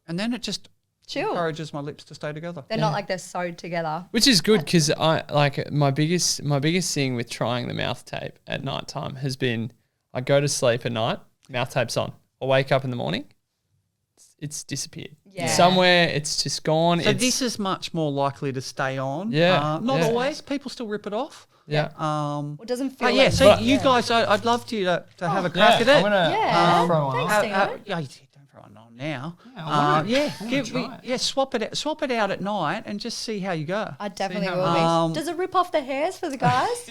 and then it just encourages my lips to stay together. They're not like they're sewed together. Which is good, because my biggest thing with trying the mouth tape at night time has been, I go to sleep at night, mouth tape's on. I wake up in the morning, it's disappeared. Somewhere it's just gone. So this is much more likely to stay on. Not always. People still rip it off. It doesn't feel like... So you guys, I'd love to have a crack at it. I'm going to throw one on. Don't throw it on now. Swap it out at night and just see how you go. I definitely will be. Does it rip off the hairs for the guys?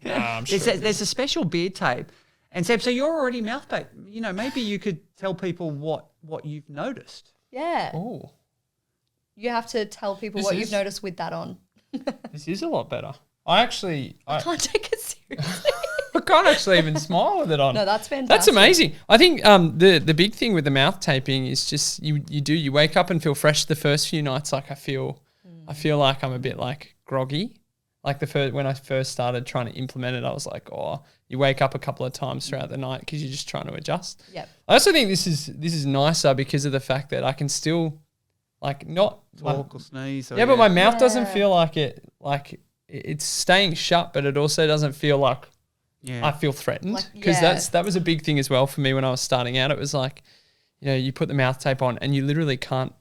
I'm sure. There's a special beard tape. And Seb, so you're already mouth tape. Maybe you could tell people what you've noticed. Oh. You have to tell people what you've noticed with that on. This is a lot better. I can't take it seriously. I can't actually even smile with it on. No, that's fantastic. That's amazing. I think the big thing with the mouth taping is just you wake up and feel fresh the first few nights. Like I feel like I'm a bit like groggy. Like when I first started trying to implement it, I was like, you wake up a couple of times throughout the night because you're just trying to adjust. Yep. I also think this is nicer because of the fact that I can still not talk or sneeze. But my mouth doesn't feel like it's staying shut, but it also doesn't feel like I feel threatened, because that was a big thing as well for me when I was starting out. It was like, you put the mouth tape on and you literally can't.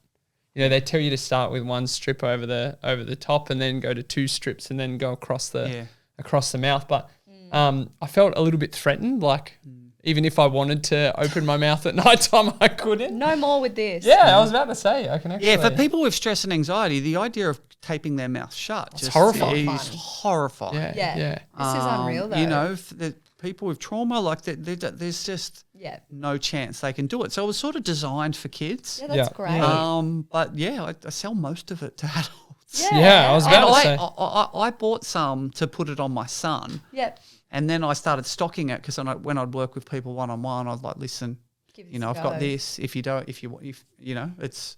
They tell you to start with one strip over the top and then go to 2 strips and then go across the mouth. But I felt a little bit threatened, like even if I wanted to open my mouth at night time, I couldn't. No more with this. Yeah, I was about to say, I can actually. Yeah, for people with stress and anxiety, the idea of taping their mouth shut It's horrifying. is horrifying. Yeah. This is unreal, though. You know, the people with trauma, like there's just no chance they can do it. So it was sort of designed for kids. Yeah, that's great. But yeah, I sell most of it to adults. Yeah, I was about to say. I bought some to put it on my son. Yep. And then I started stocking it because when I'd work with people one-on-one, I'd like, listen, I've got this. If you know, it's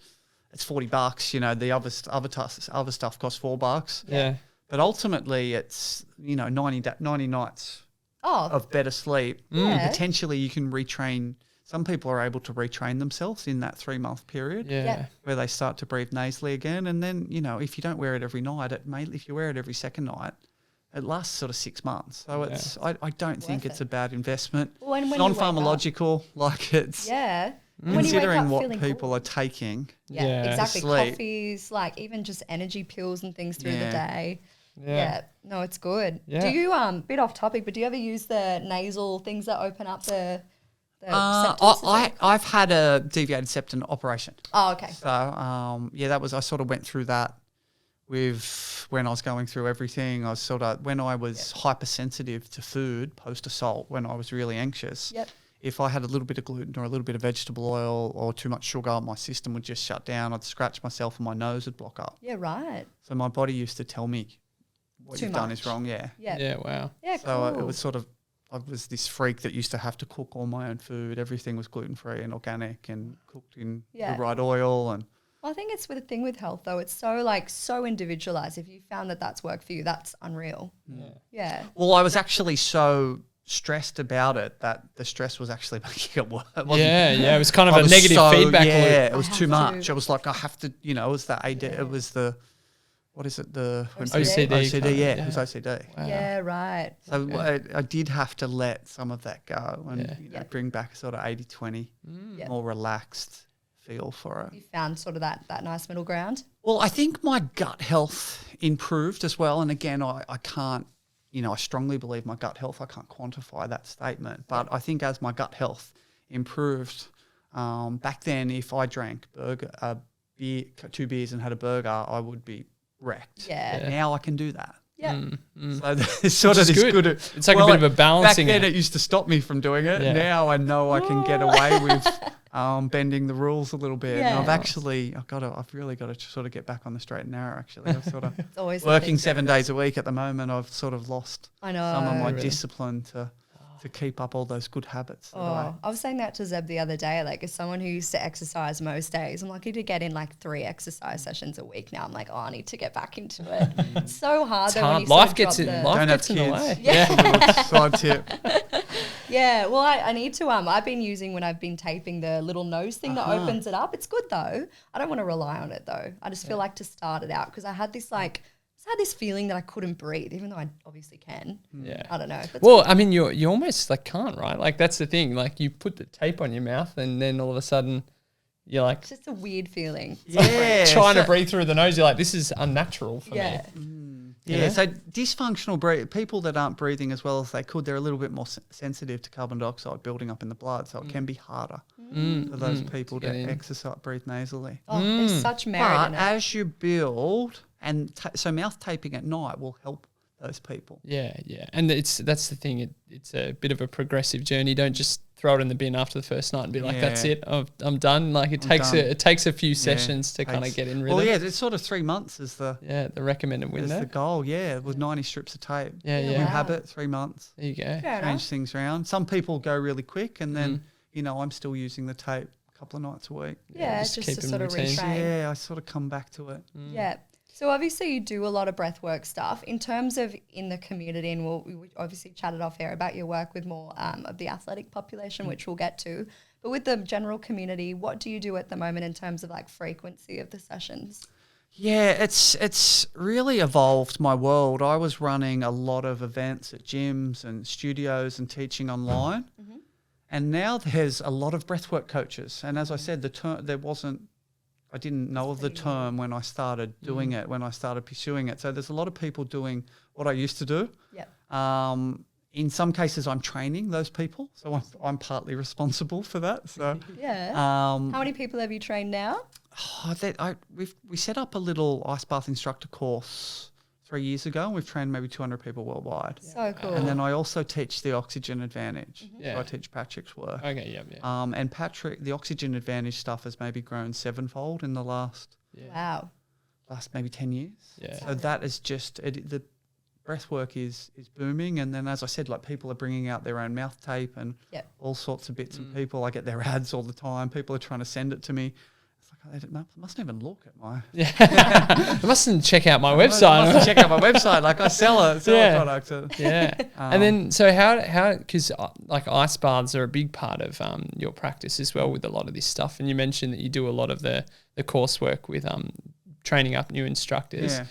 $40. You know, the other stuff costs $4. Yeah. But ultimately, it's 90 nights of better sleep. Yeah. Potentially, you can retrain. Some people are able to retrain themselves in that 3-month period. Yeah. Where they start to breathe nasally again, and then if you don't wear it every night, if you wear it every second night, it lasts sort of 6 months. So it's I don't think it's a bad investment. When non-pharmacological, like it's considering what people are taking. Yeah, exactly. Sleep. Coffees, like even just energy pills and things through the day. Yeah. No, it's good. Yeah. Do you bit off topic, but do you ever use the nasal things that open up the septum? I've had a deviated septum operation. Oh, okay. So I sort of went through that when I was going through everything. I was when I was hypersensitive to food post-assault, when I was really anxious. Yep. If I had a little bit of gluten or a little bit of vegetable oil or too much sugar, my system would just shut down. I'd scratch myself and my nose would block up. Yeah, right. So my body used to tell me what Too you've done much. is wrong. Yeah. Yeah, wow. Yeah, So cool. it was I was this freak that used to have to cook all my own food. Everything was gluten-free and organic and cooked in the right oil. And Well, I think it's the thing with health, though. It's so individualized. If you found that that's worked for you, that's unreal. Yeah. Well, I was actually so stressed about it that the stress was actually making it worse. It was kind of a negative feedback loop. Yeah, it was too much. I was like, I have to, it was the it was the, what is it? The OCD. OCD, it was OCD. Wow. Yeah, right. So I did have to let some of that go and bring back a sort of 80-20, more relaxed feel for it. You found sort of that nice middle ground. Well, I think my gut health improved as well. And again, I can't, I strongly believe my gut health. I can't quantify that statement. But I think as my gut health improved, back then, if I drank 2 beers and had a burger, I would be wrecked. Yeah. Now I can do that. Yeah. So there's sort of this good. It's like a bit of a balancing Back then, act. it used to stop me from doing it. Yeah. Now I know I can get away with bending the rules a little bit. Yeah. And I've really got to sort of get back on the straight and narrow. Actually, I've sort of It's always working 7 days a week at the moment. I've sort of lost I know. some of my Really? discipline to keep up all those good habits. Oh, I was saying that to Zeb the other day. Like, as someone who used to exercise most days, I'm lucky to get in like 3 exercise sessions a week now. I'm like, I need to get back into it. It's so hard. It's though when hard. you sort Life of gets drop in. the- Life Don't gets have in the kids. way. Yeah. Side tip. Yeah, well, I need to. I've been using when I've been taping the little nose thing that opens it up. It's good though. I don't want to rely on it though. I just feel like to start it out because I had this feeling that I couldn't breathe, even though I obviously can. Yeah. I don't know. That's Well, I mean, you almost like can't, right? Like that's the thing. Like you put the tape on your mouth, and then all of a sudden, you're like it's just a weird feeling. Yeah. trying to breathe through the nose. You're like, this is unnatural for Yeah. me. Yeah, so dysfunctional people that aren't breathing as well as they could, they're a little bit more sensitive to carbon dioxide building up in the blood, so it can be harder for those people to get in. breathe nasally. Oh, there's such merit But in it. as you build, and so mouth taping at night will help those people. Yeah, and that's the thing. It's a bit of a progressive journey. Don't just throw it in the bin after the first night and be like, "That's it, I'm done." Like it takes a few sessions to kind of get in rhythm. Well, yeah, it's sort of 3 months is the recommended window. the goal. Yeah, with 90 strips of tape. Yeah. New habit, 3 months. There you go. Fair enough. Change things around. Some people go really quick, and then I'm still using the tape a couple of nights a week. Yeah, just just keep to in sort of routine. retrain. Yeah, I sort of come back to it. Yeah. So obviously you do a lot of breathwork stuff. In terms of in the community, and we obviously chatted off air about your work with more of the athletic population, which we'll get to. But with the general community, what do you do at the moment in terms of like frequency of the sessions? Yeah, it's really evolved my world. I was running a lot of events at gyms and studios and teaching online. And now there's a lot of breathwork coaches. And as I said, I didn't know of the term when I started doing it, when I started pursuing it. So there's a lot of people doing what I used to do. Yep. in some cases, I'm training those people, so I'm partly responsible for that. So Yeah. How many people have you trained now? we set up a little ice bath instructor course 3 years ago, and we've trained maybe 200 people worldwide. So cool. And then I also teach the oxygen advantage. Yeah. So I teach Patrick's work. Okay, yeah. And Patrick, the oxygen advantage stuff has maybe grown sevenfold in the last Wow. maybe 10 years. Yeah. So that is just the breathwork is booming, and then as I said, like people are bringing out their own mouth tape and all sorts of bits and people. I get their ads all the time. People are trying to send it to me. It's like they mustn't even look at my. Yeah. They mustn't check out my website. Mustn't check out my website. Like I sell a product. Yeah. And then so how because like ice baths are a big part of your practice as well with a lot of this stuff, and you mentioned that you do a lot of the coursework with training up new instructors. Yeah.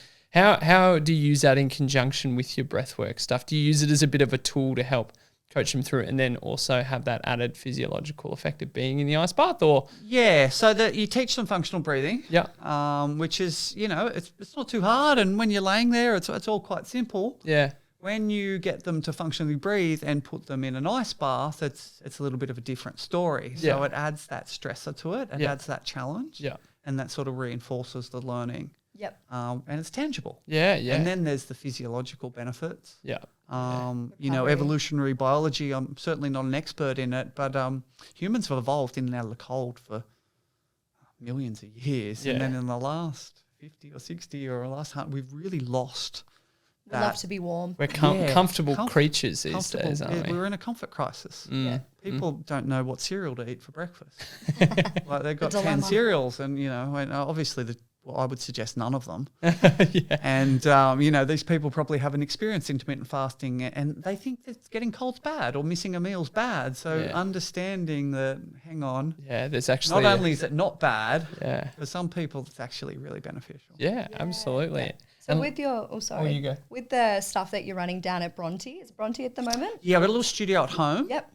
How do you use that in conjunction with your breathwork stuff? Do you use it as a bit of a tool to help coach them through it, and then also have that added physiological effect of being in the ice bath? Or so that you teach them functional breathing. Which is it's not too hard, and when you're laying there, it's all quite simple. Yeah. When you get them to functionally breathe and put them in an ice bath, it's a little bit of a different story. So it adds that stressor to it. It adds that challenge. Yeah. And that sort of reinforces the learning. Yep. And it's tangible. Yeah. And then there's the physiological benefits. Yeah. Evolutionary biology, I'm certainly not an expert in it, but humans have evolved in and out of the cold for millions of years. Yeah. And then in the last 50 or 60 or last 100, we've really lost We love to be warm. We're comfortable creatures these days, aren't we? We're in a comfort crisis. Yeah. People don't know what cereal to eat for breakfast. Like they've got 10 dilemma. cereals, and and obviously I would suggest none of them. Yeah. And these people probably haven't experienced intermittent fasting, and they think that getting cold's bad or missing a meal's bad. So understanding that, hang on, there's actually not only is it not bad, Yeah. for some people it's actually really beneficial. Yeah, absolutely. Yeah. So with your, you go. with the stuff that you're running down at Bronte, is it Bronte at the moment? Yeah, I've got a little studio at home. Yep.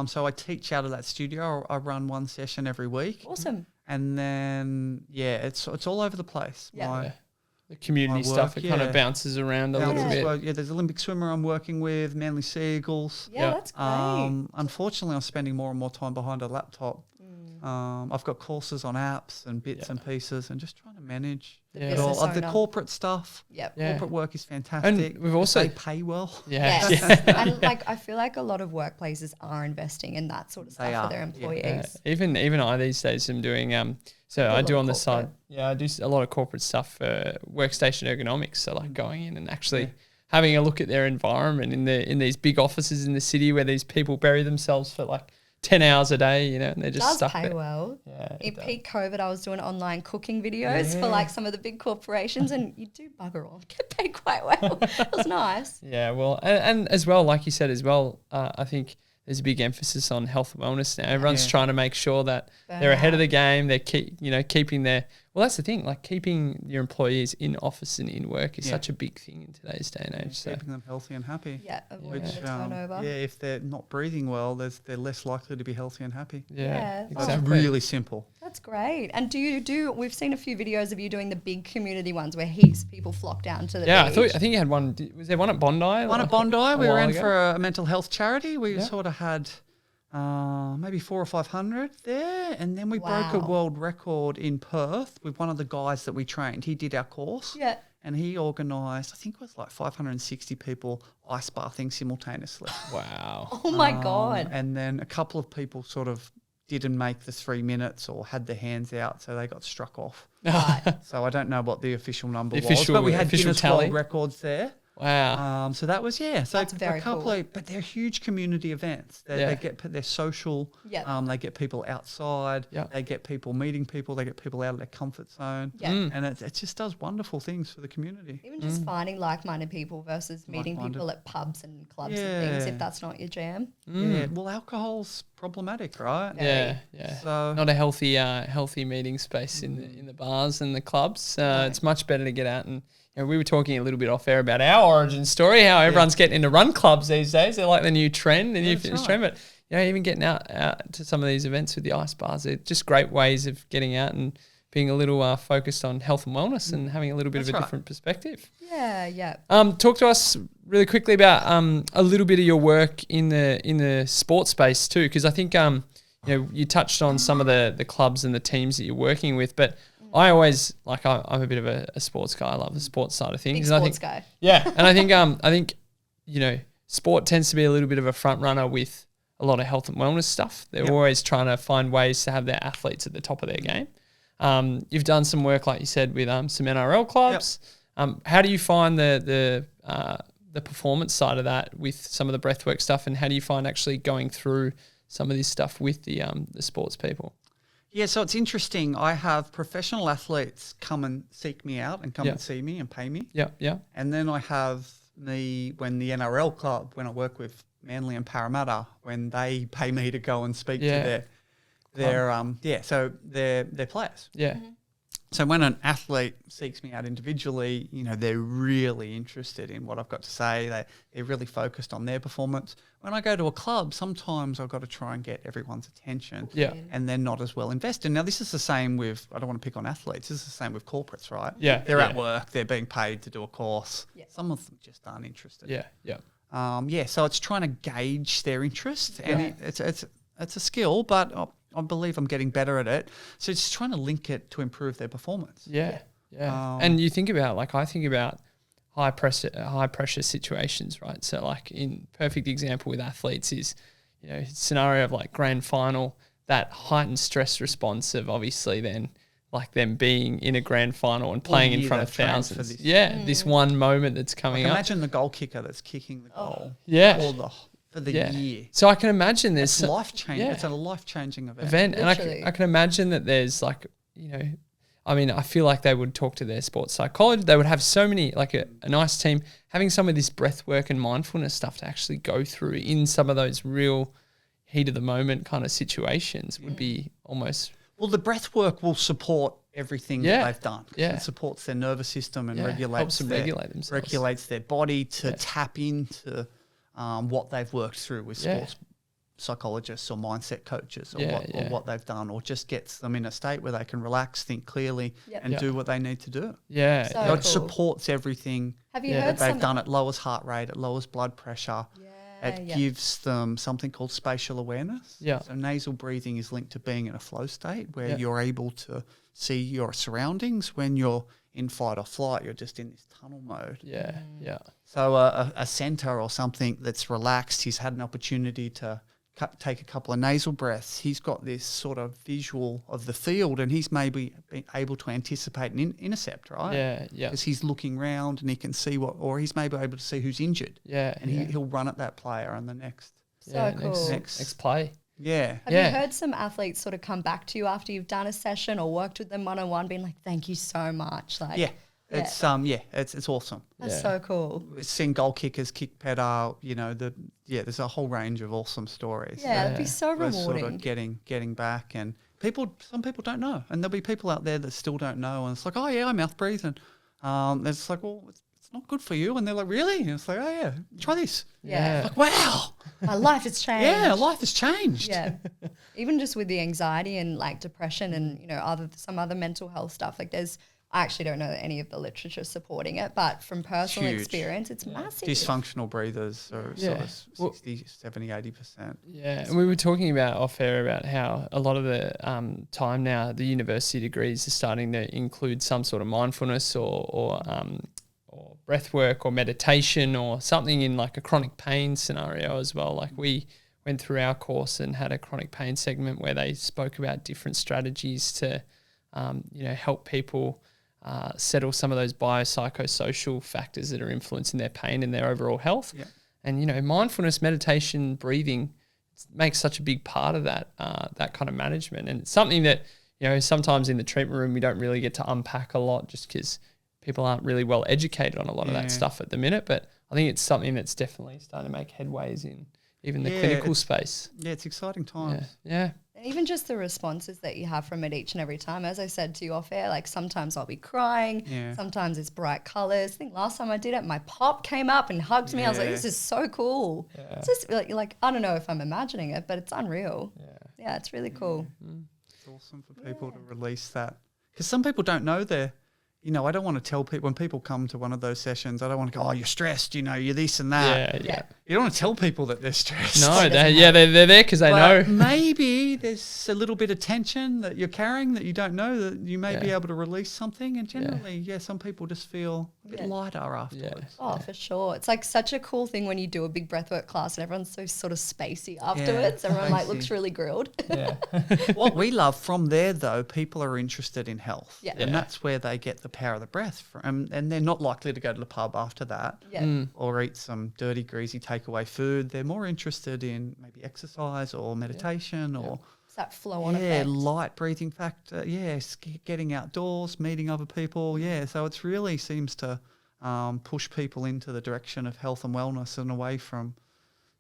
So I teach out of that studio. I run one session every week. Awesome. And then it's all over the place. Yeah. The community my stuff, work, it kind of bounces around a little bit. Well, there's Olympic swimmer I'm working with, Manly Seagulls. Yeah, that's great. Unfortunately, I'm spending more and more time behind a laptop. I've got courses on apps and bits and pieces, and just trying to manage it all. business The owner. corporate stuff. Yep. Yeah. Corporate work is fantastic. And we've also they pay well. Yeah. Yes. And I feel like a lot of workplaces are investing in that sort of They stuff are, for their yeah. employees. Even I these days am doing so I do on the side. Yeah, I do a lot of corporate stuff for workstation ergonomics. So like going in and actually having a look at their environment in these big offices in the city where these people bury themselves for like 10 hours a day, and they're just Does stuck pay there. well. Yeah, In it does. peak COVID, I was doing online cooking videos for like some of the big corporations, and you do bugger all. Get paid quite well. It was nice. Yeah, well, and as well, like you said as well, I think there's a big emphasis on health and wellness now. Everyone's trying to make sure that they're ahead of the game. They're keeping their that's the thing. Like keeping your employees in office and in work is such a big thing in today's day and age. So Keeping them healthy and happy. Yeah, avoiding the Um, turnover. if they're not breathing well, they're less likely to be healthy and happy. Yeah. It's exactly. really simple. That's great. And do you do? We've seen a few videos of you doing the big community ones where heaps of people flock down to the Yeah, beach. I think you had one. Was there one at Bondi? One at Bondi, we while ran ago? for a mental health charity. We Yeah. sort of had maybe 400 or 500 there, and then we broke a Wow. world record in Perth with one of the guys that we trained. He did our course, Yeah. and he organised, I think it was like 560 people ice bathing simultaneously. Wow. Oh my God. And then a couple of people sort of didn't make the 3 minutes or had their hands out, so they got struck off. Right. So I don't know what the official number was, official- but we had official Guinness tally. World Records there. Wow. So that was So That's very a couple cool. but they're huge community events. They they're social. Yep. They get people outside. Yep. They get people meeting people. They get people out of their comfort zone. Yeah. And it just does wonderful things for the community. Even just finding like-minded people versus meeting Like-minded. people at pubs and clubs and things, Yeah. if that's not your jam. Yeah. Well, alcohol's problematic, right? Yeah, yeah. So Not a healthy meeting space in the bars and the clubs. It's much better to get out and. We were talking a little bit off air about our origin story, how everyone's getting into run clubs these days. They're like the new trend, the new fitness trend. But even getting out to some of these events with the ice bars, they're just great ways of getting out and being a little focused on health and wellness and having a little bit That's of a right. different perspective. Yeah. Talk to us really quickly about a little bit of your work in the sports space too, because I think you touched on some of the clubs and the teams that you're working with, but I always I'm a bit of a sports guy. I love the sports side of things. Big sports guy. Yeah, and I think sport tends to be a little bit of a front runner with a lot of health and wellness stuff. They're always trying to find ways to have their athletes at the top of their game. You've done some work, like you said, with some NRL clubs. How do you find the performance side of that with some of the breathwork stuff, and how do you find actually going through some of this stuff with the sports people? Yeah, so it's interesting. I have professional athletes come and seek me out and come and see me and pay me. Yeah. And then I have when the NRL club, when I work with Manly and Parramatta, when they pay me to go and speak to their players. Yeah. So when an athlete seeks me out individually, they're really interested in what I've got to say. They're really focused on their performance. When I go to a club, sometimes I've got to try and get everyone's attention. Yeah. And they're not as well invested. Now, this is the same with, I don't want to pick on athletes, this is the same with corporates, right? Yeah. They're at work, they're being paid to do a course. Yeah. Some of them just aren't interested. Yeah. So it's trying to gauge their interest. And it's a skill, but I believe I'm getting better at it. So it's trying to link it to improve their performance. Yeah. And you think about, I think about high pressure situations, right? So in perfect example with athletes is, scenario of grand final, that heightened stress response of obviously then them being in a grand final and playing in front of thousands. This one moment that's coming up. Imagine the goal kicker that's kicking the goal. For the year. So I can imagine there's it's life-changing. It's a life-changing event. And I can imagine that there's I feel like they would talk to their sports psychologist. They would have so many, a nice team, having some of this breath work and mindfulness stuff to actually go through in some of those real heat of the moment kind of situations would be almost... Well, the breath work will support everything that they've done. Yeah. It supports their nervous system and helps them regulate themselves. Regulates their body to tap into what they've worked through with sports psychologists or mindset coaches or what they've done, or just gets them in a state where they can relax, think clearly and do what they need to do. Yeah. So It supports everything Have you heard that they've done. It lowers heart rate, it lowers blood pressure. It gives them something called spatial awareness. Yeah. So nasal breathing is linked to being in a flow state where you're able to see your surroundings. When you're in fight or flight, you're just in this tunnel mode. Yeah. So a centre or something that's relaxed, he's had an opportunity to take a couple of nasal breaths. He's got this sort of visual of the field, and he's maybe been able to anticipate an intercept, right? Yeah. Because he's looking round and he can see or he's maybe able to see who's injured. Yeah. And he'll run at that player on the next. Cool. Next play. Yeah. Have you heard some athletes sort of come back to you after you've done a session or worked with them one-on-one, being like, thank you so much? It's awesome. That's so cool. Seeing goal kickers kick better, there's a whole range of awesome stories. Yeah, it'd be so We're rewarding. sort of getting back, and some people don't know, and there'll be people out there that still don't know, and it's like, oh yeah, I mouth breathe, and it's like, well, it's not good for you, and they're like, really? And it's like, oh yeah, try this. Yeah. Like, wow, My life has changed. yeah, life has changed. Yeah. Even just with the anxiety and depression and, some other mental health stuff, I actually don't know any of the literature supporting it, but from personal Huge. experience, it's massive. Dysfunctional breathers are sort of 60, 70, 80%. Yeah, and we were talking about off air about how a lot of the time now the university degrees are starting to include some sort of mindfulness or breath work or meditation or something in a chronic pain scenario as well. We went through our course and had a chronic pain segment where they spoke about different strategies to help people settle some of those biopsychosocial factors that are influencing their pain and their overall health. Yeah. And, mindfulness, meditation, breathing makes such a big part of that kind of management. And it's something that, sometimes in the treatment room we don't really get to unpack a lot just because people aren't really well educated on a lot of that stuff at the minute. But I think it's something that's definitely starting to make headways in even the clinical space. Yeah, it's exciting times. Yeah. And even just the responses that you have from it each and every time. As I said to you off air, sometimes I'll be crying. Yeah. Sometimes it's bright colours. I think last time I did it, my pop came up and hugged me. I was like, this is so cool. Yeah. It's just I don't know if I'm imagining it, but it's unreal. Yeah, it's really cool. It's awesome for people to release that because some people don't know I don't want to tell people when people come to one of those sessions, I don't want to go, oh, you're stressed, you're this and that. Yeah. You don't want to tell people that they're stressed. No, they're there because they know. Maybe there's a little bit of tension that you're carrying that you don't know, that you may be able to release something. And generally, some people just feel a bit lighter afterwards. Oh, for sure. It's like such a cool thing when you do a big breathwork class and everyone's so sort of spacey afterwards. Everyone like looks really grilled. Yeah. What we love from there, though, people are interested in health. Yeah. And that's where they get the power of the breath from. And they're not likely to go to the pub after that or eat some dirty, greasy takeaway food. They're more interested in maybe exercise or meditation or It's that flow on effect. light breathing factor. Getting outdoors, meeting other people. So it's really seems to push people into the direction of health and wellness and away from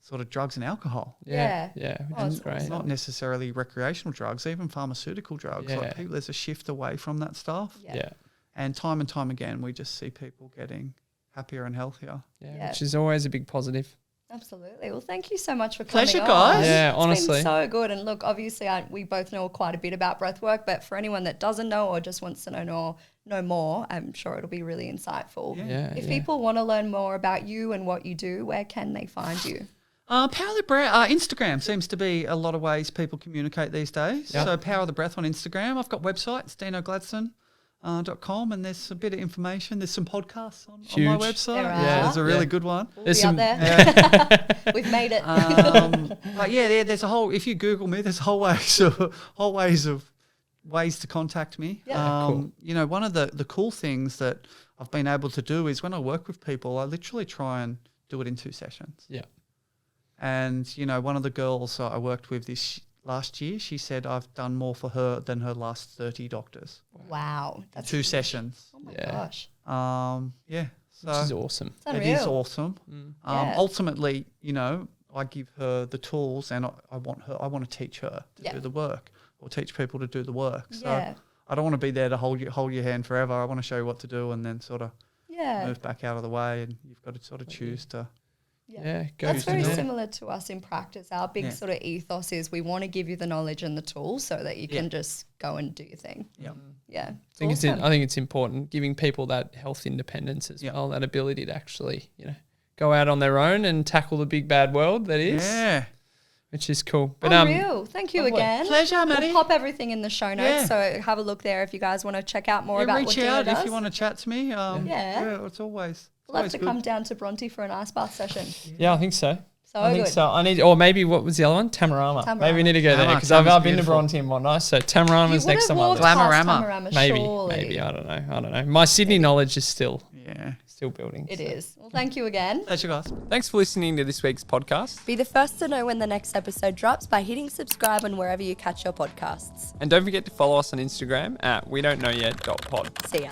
sort of drugs and alcohol. Yeah, which is great. It's not necessarily recreational drugs, even pharmaceutical drugs. Yeah. Like there's a shift away from that stuff. Yeah. And time again, we just see people getting happier and healthier. Yeah, which is always a big positive. Absolutely. Well, thank you so much for coming Pleasure, on. guys. Yeah, It's honestly. been so good. And look, obviously, we both know quite a bit about breathwork, but for anyone that doesn't know or just wants to know more, I'm sure it'll be really insightful. Yeah. If people want to learn more about you and what you do, where can they find you? Power of the Breath, Instagram seems to be a lot of ways people communicate these days. Yep. So Power of the Breath on Instagram. I've got websites, DinoGladstone.com, and there's a bit of information. There's some podcasts on my website. There are. There's a really good one. We'll There's be some- up there. We've made it. But there's a whole. If you Google me, there's whole ways to contact me. Yeah. Cool. One of the cool things that I've been able to do is when I work with people, I literally try and do it in 2 sessions. Yeah. And one of the girls I worked with this last year, she said I've done more for her than her last 30 doctors. Wow. That's 2 sessions. Oh my Yeah. gosh. So Which is awesome. It's unreal. it is awesome. Yeah. Ultimately, I give her the tools, and I want to teach her to do the work, or teach people to do the work. So I don't want to be there to hold your hand forever. I want to show you what to do, and then sort of move back out of the way. And you've got to sort of choose to. Yeah, go That's to very there. similar to us in practice. Our big sort of ethos is we want to give you the knowledge and the tools so that you can just go and do your thing. Yeah. I I think it's important giving people that health independence as well, that ability to actually, go out on their own and tackle the big bad world that is. Yeah. Which is cool. But Unreal. Thank you again. Pleasure, Maddie. We'll pop everything in the show notes, Yeah. so have a look there if you guys want to check out more about what reach Dino out does. if you want to chat to me. It's always. We'll have to come down to Bronte for an ice bath session. yeah, I think so. So I think good. so. Or maybe what was the other one? Tamarama. Maybe we need to go there because I've been to beautiful. Bronte and whatnot. So Tamarama's next on my list. Glamorama. Maybe. I don't know. My Sydney knowledge is still building. It is. Well, thank you again. Pleasure, guys. Thanks for listening to this week's podcast. Be the first to know when the next episode drops by hitting subscribe on wherever you catch your podcasts. And don't forget to follow us on Instagram at we don't know yet.pod. See ya.